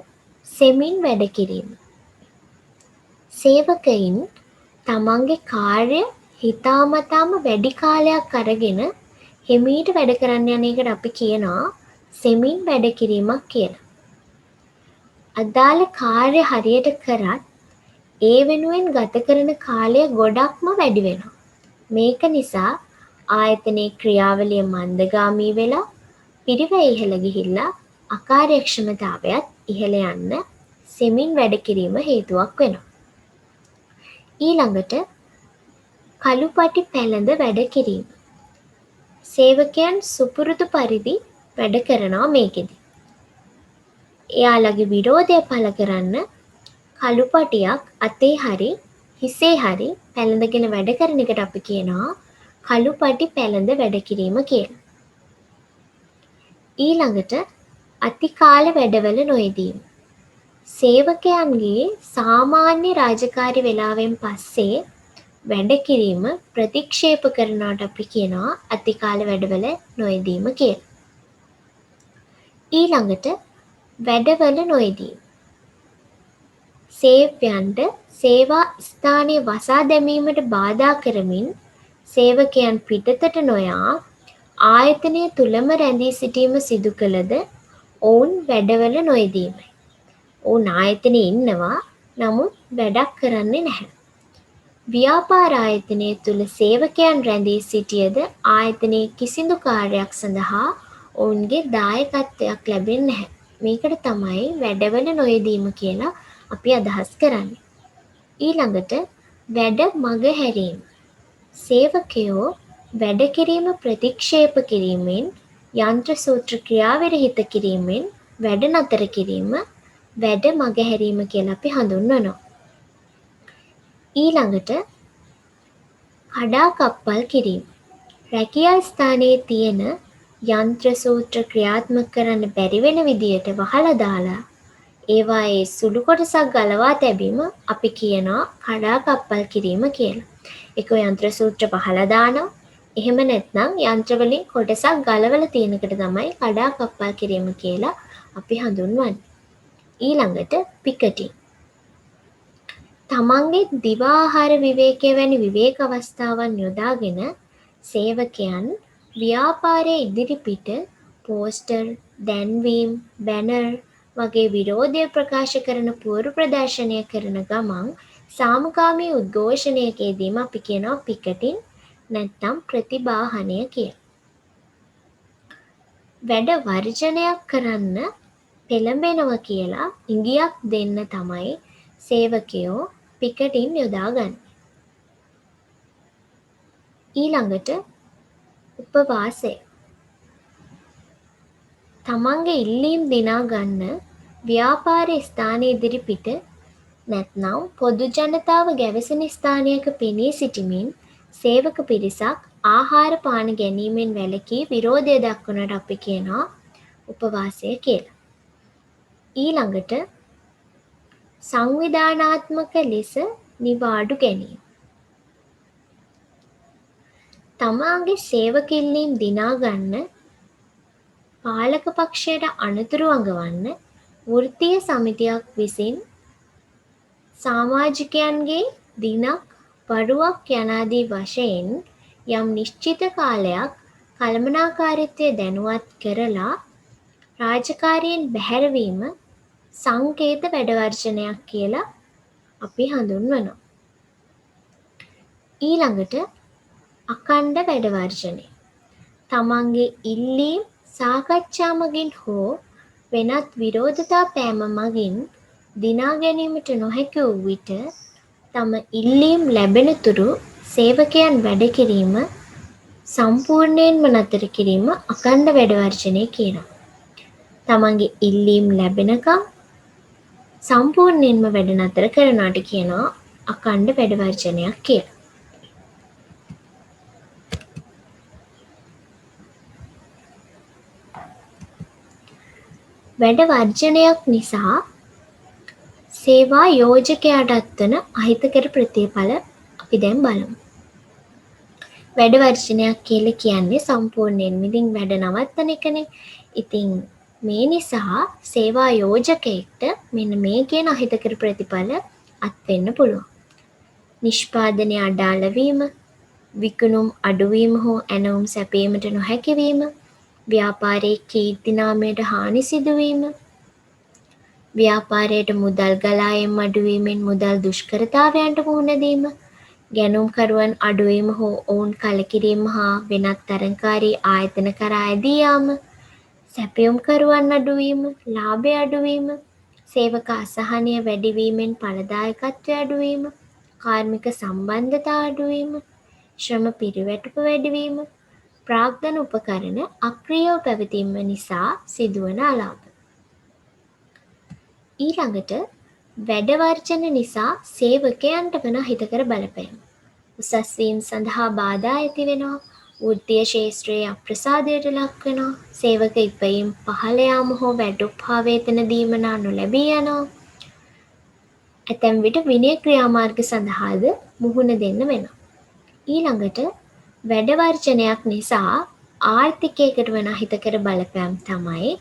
සෙමින් වැඩ කිරීම. සේවකයින් තමන්ගේ කාර්ය හිතාමතාම වැඩි කාලයක් අරගෙන හිමීට වැඩ කරන්න යන එකට අපි කියනවා සෙමින් වැඩ කිරීමක් කියලා. අදාළ කාර්ය හරියට කරත් ඒ වෙනුවෙන් ගත කරන කාලය ගොඩක්ම වැඩි වෙනවා. මේක නිසා ආයතනයේ ක්‍රියාවලිය මන්දගාමී වෙලා පිරිවැය ඉහළ ගිහිල්ලා අකාර්යක්ෂමතාවයත් ඉහළ යන්න සෙමින් වැඩ කිරීම හේතුවක් වෙනවා. ඊළඟට කළුපටි පැළඳ වැඩ කිරීම. සේවකයන් සුපුරුදු පරිදි වැඩ කරනවා මේකෙදි. එයාලගේ විරෝධය පළ කරන්න කළුපටියක් අතේ හරි හිසේ හරි පැළඳගෙන වැඩ කරන එකට අපි කියනවා කළුපටි පැළඳ වැඩ කිරීම කියලා. ඊළඟට අතිකාල වැඩවල නොයෙදීම. සේවකයන්ගේ සාමාන්‍ය රාජකාරි වෙලාවෙන් පස්සේ වැඩ කිරීම ප්‍රතික්ෂේප කරනවට අපි කියනවා අතිකාල වැඩවල නොයෙදීම කියලා. ඊළඟට වැඩවල නොයෙදීම. සේව්‍යයන්ට සේවා ස්ථානය වසා දැමීමට බාධා කරමින් සේවකයන් පිටතට නොයා ආයතනය තුළම රැඳී සිටීම සිදු කළද ඔවුන් වැඩවල නොයෙදීමයි. ඔවුන් ආයතනයේ ඉන්නවා නමුත් වැඩක් කරන්නේ නැහැ. ව්‍යාපාර ආයතනය තුළ සේවකයන් රැඳී සිටියද ආයතනයේ කිසිදු කාර්යයක් සඳහා ඔවුන්ගේ දායකත්වයක් ලැබෙන්නේ නැහැ. මේකට තමයි වැඩවල නොයෙදීම කියලා අපි අදහස් කරන්නේ. ඊළඟට වැඩ මගහැරීම. සේවකයෝ වැඩ කිරීම ප්‍රතික්ෂේප කිරීමෙන්, යන්ත්‍ර සූත්‍ර ක්‍රියාවිරහිත කිරීමෙන් වැඩ නතර කිරීම වැඩ මගහැරීම කියලා අපි හඳුන්වනවා. ඊළඟට කඩාකප්පල් කිරීම. රැකියා ස්ථානයේ තියෙන යන්ත්‍ර සූත්‍ර ක්‍රියාත්මක කරන්න බැරි වෙන විදියට වහලා දාලා ඒවායේ සුළු කොටසක් ගලවා තැබීම අපි කියනවා කඩාකප්පල් කිරීම කියලා. ඒක යන්ත්‍ර සූත්‍ර පහලා දානවා. එහෙම නැත්නම් යන්ත්‍රවලින් කොටසක් ගලවලා තියෙනකට තමයි කඩාකප්පල් කිරීම කියලා අපි හඳුන්වන්නේ. ඊළඟට පිකටින්. තමන්ගේ දිවා ආහාර විවේකය වැනි විවේක අවස්ථාවන් යොදාගෙන සේවකයන් ව්‍යාපාරයේ ඉදිරිපිට පෝස්ටර්, දැන්වීම්, බැනර් වගේ විරෝධය ප්‍රකාශ කරන පුවරු ප්‍රදර්ශනය කරන ගමන් සාමකාමී උද්ඝෝෂණයකදීම අපි කියනවා පිකටින් නැත්නම් ප්‍රතිබාහනය කියලා. වැඩ වර්ජනයක් කරන්න පෙළඹෙනවා කියලා ඉඟියක් දෙන්න තමයි සේවකයෝ පිකටින් යොදාගන්නේ. ඊළඟට උපවාසය. තමන්ගේ ඉල්ලීම් දිනා ගන්න ව්‍යාපාර ස්ථාන ඉදිරිපිට නැත්නම් පොදු ජනතාව ගැවසෙන ස්ථානයක පෙනී සිටිමින් සේවක පිරිසක් ආහාර පාන ගැනීමෙන් වැළකී විරෝධය දක්වනට අපි කියනවා උපවාසය කියලා. ඊළඟට සංවිධානාත්මක ලෙස නිවාඩු ගැනීම. තමාගේ සේවක ඉල්ලීම් දිනා ගන්න පාලක පක්ෂයට අනතුරු අඟවන්න වෘත්තීය සමිතියක් විසින් සමාජිකයන්ගේ දිනක් පඩුවක් යනාදී වශයෙන් යම් නිශ්චිත කාලයක් කළමනාකාරීත්වය දැනුවත් කරලා රාජකාරියෙන් බැහැරවීම සංකේත වැඩවර්ජනයක් කියලා අපි හඳුන්වනවා. ඊළඟට අඛණ්ඩ වැඩවර්ජනය. තමන්ගේ ඉල්ලීම් සාකච්ඡා මගින් හෝ වෙනත් විරෝධතා පෑම මගින් දිනා ගැනීමට නොහැකි වූ විට තම ඉල්ලීම් ලැබෙන තුරු සේවකයන් වැඩ කිරීම සම්පූර්ණයෙන්ම නතර කිරීම අඛණ්ඩ වැඩවර්ජනය කියනවා. තමන්ගේ ඉල්ලීම් ලැබෙනකම් සම්පූර්ණයෙන්ම වැඩ නතර කරනවාට කියනවා අඛණ්ඩ වැඩවර්ජනයක් කියලා. වැඩ වර්ජනයක් නිසා සේවා යෝජකයාටත් වන අහිතකර ප්‍රතිඵල අපි දැන් බලමු. වැඩ වර්ජනයක් කියලා කියන්නේ සම්පූර්ණයෙන්ම ඉතින් වැඩ නවත්තන එකනේ. ඉතින් මේ නිසා සේවා යෝජකයෙක්ට මෙන්න මේ කියන අහිතකර ප්‍රතිඵල අත් වෙන්න පුළුවන්. නිෂ්පාදනය අඩාල වීම, විකුණුම් අඩුවීම හෝ ඇණවුම් සැපීමට නොහැකි වීම, ව්‍යාපාරයේ කීර්ති නාමයට හානි සිදුවීම, ව්‍යාපාරයට මුදල් ගලායම් අඩුවීමෙන් මුදල් දුෂ්කරතාවයන්ට මුහුණ දීම, ගැනුම්කරුවන් අඩුවීම හෝ ඔවුන් කලකිරීම හා වෙනත් තරංකාරී ආයතන කරා ඇදී යාම, සැපයුම්කරුවන් අඩුවීම, ලාභය අඩුවීම, සේවක අසහනය වැඩිවීමෙන් ඵලදායකත්වය අඩුවීම, කාර්මික සම්බන්ධතා අඩුවීම, ශ්‍රම පිරිවැටුප වැඩිවීම, ප්‍රාග්ධන උපකරණ අක්‍රියව පැවතීම නිසා සිදුවන අලාභ. ඊළඟට වැඩ වර්ජන නිසා සේවකයන්ට වන හිතකර බලපෑම. උසස් වීම සඳහා බාධා ඇති වෙනවා. වෘත්තීය ශාස්ත්‍රයේ අප්‍රසාදයට ලක් වෙනවා. සේවක ඉපයීම් පහළ යාම හෝ වැඩ උපහා වේතන දීම නොලැබී යනවා. ඇතැම් විට විනය ක්‍රියාමාර්ග සඳහාද මුහුණ දෙන්න වෙනවා. ඊළඟට වැඩවර්ජනයක් නිසා ආර්ථිකයකට වන අහිතකර බලපෑම් තමයි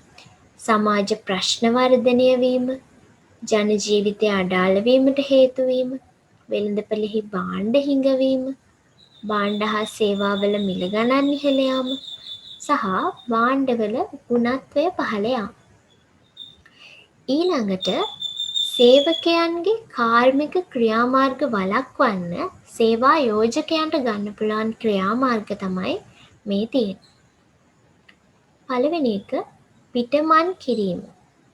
සමාජ ප්‍රශ්න වර්ධනය වීම, ජන ජීවිතය අඩාල වීමට හේතු වීම, වෙළඳපොළෙහි භාණ්ඩ හිඟවීම, භාණ්ඩ හා සේවාවල මිල ගණන් ඉහළ යාම සහ භාණ්ඩවල ගුණත්වය පහළ යාම. ඊළඟට සේවකයන්ගේ කාර්මික ක්‍රියාමාර්ග වළක්වන්න සේවා යෝජකයන්ට ගන්න පුළුවන් ක්‍රියාමාර්ග තමයි මේ තියෙන්නේ. පළවෙනි එක පිටමන් කිරීම.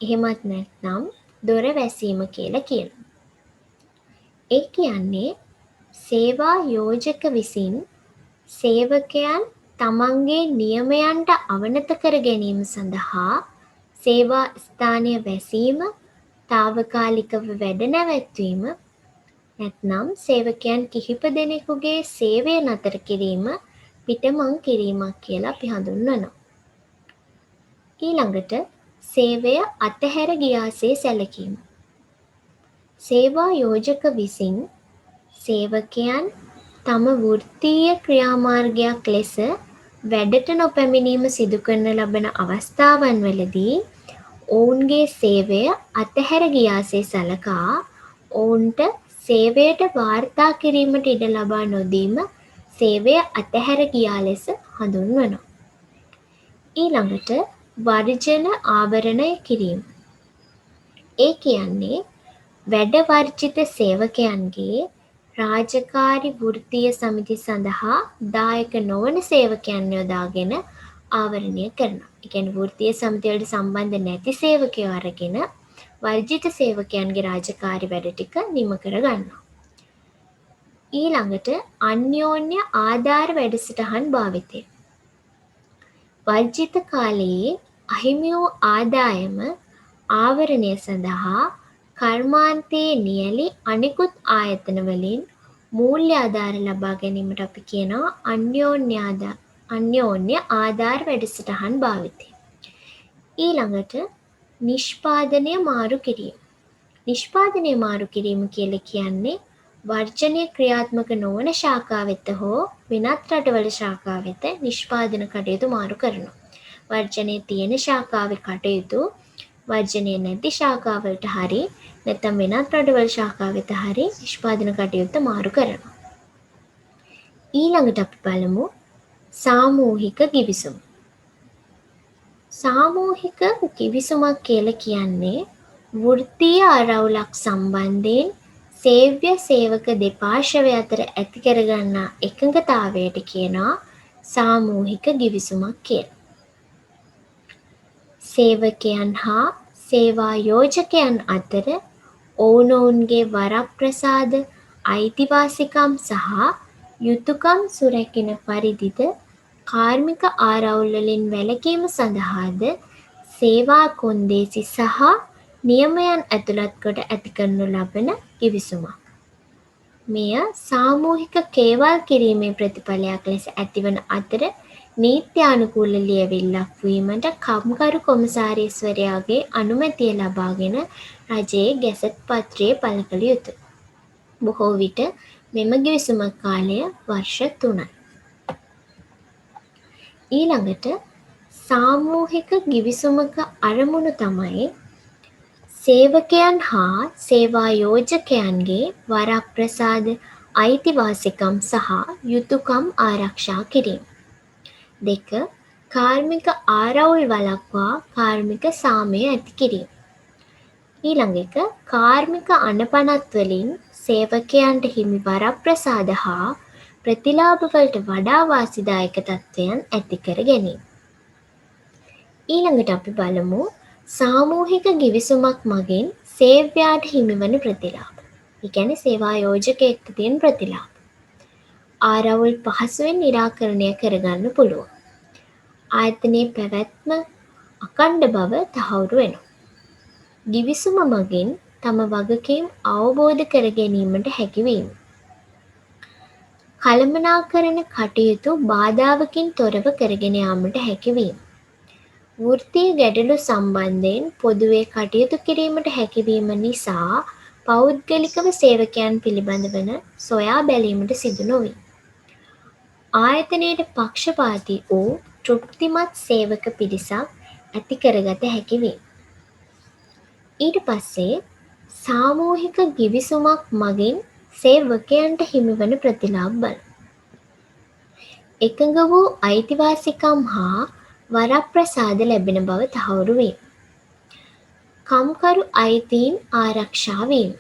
එහෙමත් නැත්නම් දොර වැසීම කියලා කියනවා. ඒ කියන්නේ සේවා යෝජක විසින් සේවකයන් තමන්ගේ නියමයන්ට අවනත කර ගැනීම සඳහා සේවා ස්ථානය වැසීම, තාවකාලිකව වැඩ නැවැත්වීම, නැත්නම් සේවකයන් කිහිප දෙනෙකුගේ සේවය නතර කිරීම පිටමං කිරීමක් කියලා අපි හඳුන්වනවා. ඊළඟට සේවය අතහැර ගියාසේ සැලකීම. සේවා යෝජක විසින් සේවකයන් තම වෘත්තීය ක්‍රියාමාර්ගයක් ලෙස වැඩට නොපැමිණීම සිදු කරන ලබන අවස්ථාවන් වලදී ඔවුන්ගේ සේවය අතහැර ගියාසේ සලකා ඔවුන්ට සේවයට වාර්තා කිරීමට ඉඩ ලබා නොදීම සේවය අතහැර ගියා ලෙස හඳුන්වනවා. ඊළඟට වර්ජන ආවරණය කිරීම. ඒ කියන්නේ වැඩ වර්ජිත සේවකයන්ගේ රාජකාරි වෘත්තීය සමිති සඳහා දායක නොවන සේවකයන් යොදාගෙන ආවරණය කරනවා. ඒ කියන්නේ වෘත්තීය සමිති වලට සම්බන්ධ නැති සේවකයෝ අරගෙන වර්ජිත සේවකයන්ගේ රාජකාරි වැඩ ටික නිම කර ගන්නවා. ඊළඟට අන්‍යෝන්‍ය ආධාර වැඩසටහන් භාවිතය. වර්ජිත කාලයේ අහිමි වූ ආදායම ආවරණය සඳහා කර්මාන්තයේ නියැලි අනෙකුත් ආයතන වලින් මූල්‍ය ආධාර ලබා ගැනීමට අපි කියනවා අන්‍යෝන්‍ය ආධාර වැඩසටහන් භාවිතය. ඊළඟට නිෂ්පාදනය මාරු කිරීම. නිෂ්පාදනය මාරු කිරීම කියලා කියන්නේ වර්ජනය ක්‍රියාත්මක නොවන ශාඛා වෙත හෝ වෙනත් රටවල ශාඛා වෙත නිෂ්පාදන කටයුතු මාරු කරනවා. වර්ජනයේ තියෙන ශාඛාවේ කටයුතු වර්ජනය නැති ශාඛාවලට හරි නැත්නම් වෙනත් රටවල ශාඛා වෙත හරි නිෂ්පාදන කටයුත්ත මාරු කරනවා. ඊළඟට අපි බලමු සාමූහික ගිවිසුම. සාමූහික ගිවිසුමක් කියලා කියන්නේ වෘත්තීය ආරවුලක් සම්බන්ධයෙන් සේව්‍ය සේවක දෙපාර්ශ්වය අතර ඇති කරගන්නා එකඟතාවයට කියනවා සාමූහික ගිවිසුමක් කියලා. සේවකයන් හා සේවා යෝජකයන් අතර ඔවුනොවුන්ගේ වරප්‍රසාද අයිතිවාසිකම් සහ යුතුකම් සුරැකින පරිදිද කාර්මික ආරවුල් වලින් වැළකීම සඳහාද සේවා කොන්දේසි සහ නියමයන් ඇතුළත් කොට ඇති කරනු ලබන ගිවිසුමක්. මෙය සාමූහික කේවල් කිරීමේ ප්‍රතිඵලයක් ලෙස ඇතිවන අතර නීත්‍යානුකූල ලියවිල්ලක් වීමට කම්කරු කොමසාරිස්වරයාගේ අනුමැතිය ලබාගෙන රජයේ ගැසට් පත්‍රයේ පළ කළ යුතුය. බොහෝ විට මෙම ගිවිසුම කාලය වර්ෂ 3යි. ඊළඟට සාමූහික ගිවිසුමක අරමුණු තමයි සේවකයන් හා සේවා යෝජකයන්ගේ වරප්‍රසාද අයිතිවාසිකම් සහ යුතුකම් ආරක්ෂා කිරීම. 2. කාර්මික ආරවුල් වළක්වා කාර්මික සාමය ඇති කිරීම. ඊළඟ එක කාර්මික අනපනත් වලින් සේවකයන්ට හිමි වරප්‍රසාද හා ප්‍රතිලාභ වලට වඩා වාසිදායක තත්ත්වයන් ඇති කර ගැනීම. ඊළඟට අපි බලමු සාමූහික ගිවිසුමක් මගින් සේව්‍යයාට හිමිවන ප්‍රතිලාභ. ඒ කියන්නේ සේවා යෝජකයෙක්ට තියෙන ප්‍රතිලාභ. ආරවුල් පහසුවෙන් निराකරණය කරගන්න පුළුවන්. ආයතනයේ පැවැත්ම අඛණ්ඩ බව තහවුරු වෙනවා. ගිවිසුම මගින් තම වගකීම් අවබෝධ කර ගැනීමට හැකිවීම. කළමනාකරන කටයුතු බාධාවකින් තොරව කරගෙන යාමට හැකිවීම. වෘත්තීය ගැටලු සම්බන්ධයෙන් පොදුවේ කටයුතු කිරීමට හැකිවීම නිසා පෞද්ගලිකව සේවකයන් පිළිබඳ වන සොයා බැලීමට සිදු නොවේ. ආයතනයට පක්ෂපාතී වූ තෘප්තිමත් සේවක පිරිසක් ඇති කරගත හැකි වේ. ඊට පස්සේ සාමූහික ගිවිසුමක් මගින් සේවකයන්ට හිමිවන ප්‍රතිලාභ බල. එකඟ වූ අයිතිවාසිකම් හා වරප්‍රසාද ලැබෙන බව තහවුරු වේ. කම්කරු අයිතීන් ආරක්ෂා වීම.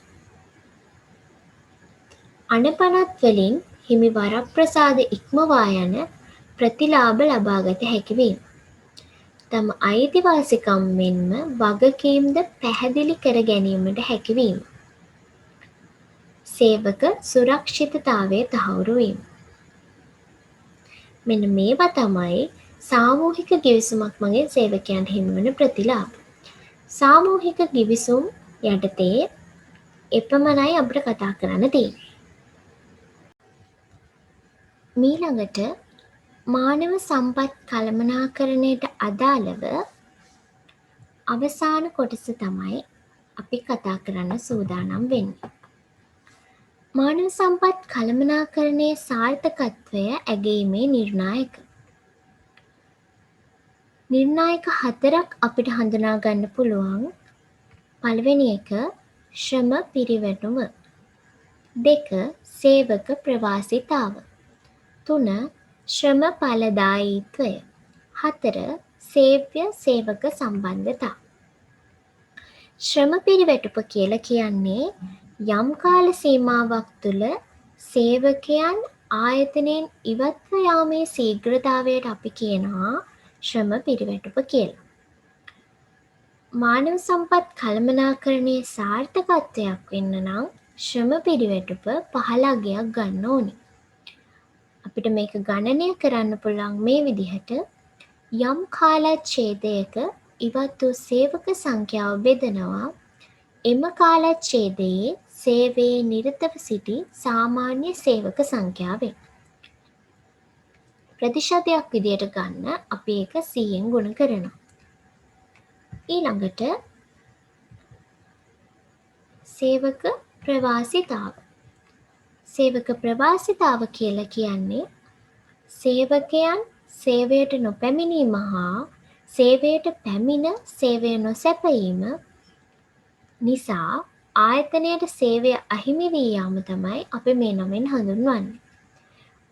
අනපනත් වලින් හිමි වරප්‍රසාද ඉක්මවා යන ප්‍රතිලාභ ලබාගත හැකි වීම. තම අයිතිවාසිකම් මෙන්ම වගකීම්ද පැහැදිලි කර ගැනීමට හැකිවීම. සේවක සුරක්ෂිතතාවය තහවුරු වීම. මෙන්න මේවා තමයි සාමූහික ගිවිසුමක් මගින් සේවකයන්ට හිමිවන ප්‍රතිලාභ. සාමූහික ගිවිසුම් යටතේ එපමණයි අපිට කතා කරන්න තියෙන්නේ. මීළඟට මානව සම්පත් කළමනාකරණයට අදාළව අවසාන කොටස තමයි අපි කතා කරන්න සූදානම් වෙන්නේ. මානව සම්පත් කළමනාකරණයේ සාර්ථකත්වය ඇගීමේ නිර්ණායක. නිර්ණායක 4ක් අපිට හඳුනා ගන්න පුළුවන්. පළවෙනි එක ශ්‍රම පිරිවැටුම. 2 සේවක ප්‍රවාසීතාව. 3 ශ්‍රම ඵලදායීත්වය. 4 සේව්‍ය සේවක සම්බන්ධතා. ශ්‍රම පිරිවැටුප කියලා කියන්නේ යම් කාල සීමාවක් තුළ සේවකයන් ආයතනයෙන් ඉවත්ව යාමේ ශීඝ්‍රතාවයට අපි කියනවා ශ්‍රම පිරිවැටුප කියලා. මානව සම්පත් කළමනාකරණයේ සාර්ථකත්වයක් වෙන්න නම් ශ්‍රම පිරිවැටුප 15ක් ගන්න ඕනි. අපිට මේක ගණනය කරන්න පුළුවන් මේ විදිහට යම් කාලච්ඡේදයක ඉවත් වූ සේවක සංඛ්‍යාව බෙදනවා එම කාලච්ඡේදයේ සේවයේ නිරතව සිටි සාමාන්‍ය සේවක සංඛ්‍යාවෙන්. ප්‍රතිශතයක් විදියට ගන්න අපි ඒක 100ෙන් ගුණ කරනවා. ඊළඟට සේවක ප්‍රවාසීතාව. සේවක ප්‍රවාසීතාව කියලා කියන්නේ සේවකයන් සේවයට නොපැමිණීම හා සේවයට පැමිණ සේවය නොසැපයීම නිසා ආයතනයට සේවය අහිමි වී යාම තමයි අපි මේ නමින් හඳුන්වන්නේ.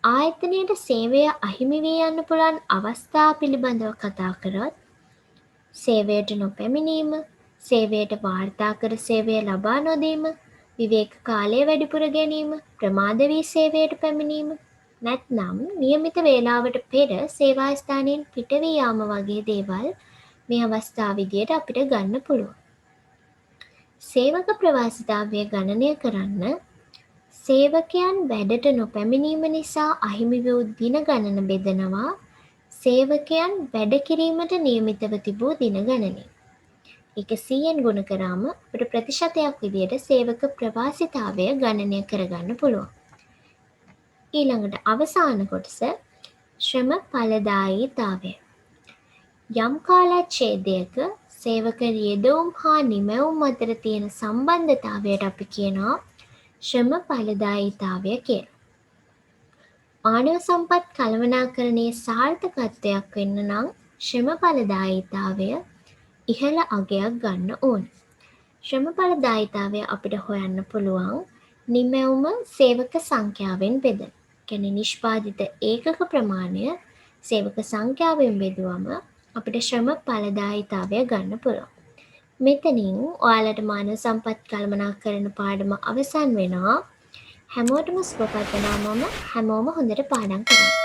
ආයතනයට සේවය අහිමි වී යන්න පුළුවන් අවස්ථා පිළිබඳව කතා කරත් සේවයට නොපැමිණීම, සේවයට වාර්තා කර සේවය ලබා නොදීම, විවේක කාලය වැඩිපුර ගැනීම, ප්‍රමාද වී සේවයට පැමිණීම, නැත්නම් નિયમિત වේලාවට පෙර සේවා ස්ථානයෙන් පිට වී යාම වගේ දේවල් මේ අවස්ථා විදියට අපිට ගන්න පුළුවන්. සේවක ප්‍රවාසීතාවය ගණනය කරන්න සේවකයන් වැඩට නොපැමිණීම නිසා අහිමි වූ දින ගණන බෙදනවා සේවකයන් වැඩ කිරීමට නියමිතව තිබූ දින ගණනින්. ඒක 100ෙන් ගුණ කරාම අපිට ප්‍රතිශතයක් විදියට සේවක ප්‍රවාසීතාවය ගණනය කරගන්න පුළුවන්. ඊළඟට අවසාන කොටස ශ්‍රම ඵලදායීතාවය. යම් කාලච්ඡේදයක සේවක යෙදවුම් හා නිමැවුම් අතර තියෙන සම්බන්ධතාවයට අපි කියනවා ශ්‍රම ඵලදායීතාවය කියලා. මානව සම්පත් කළමනාකරණයේ සාර්ථකත්වයක් වෙන්න නම් ශ්‍රම ඵලදායීතාවය ඉහළ අගයක් ගන්න ඕන. ශ්‍රම ඵලදායීතාවය අපිට හොයන්න පුළුවන් නිමැවුම සේවක සංඛ්‍යාවෙන් බෙදලා. කියන්නේ නිෂ්පාදිත ඒකක ප්‍රමාණය සේවක සංඛ්‍යාවෙන් බෙදුවම අපිට ශ්‍රම ඵලදායීතාවය ගන්න පුළුවන්. මෙතනින් ඔයාලට මානව සම්පත් කළමනාකරණ පාඩම අවසන් වෙනවා. හැමෝටම සුබ පතනවා. මම හැමෝම හොඳට පාඩම් කරන්න.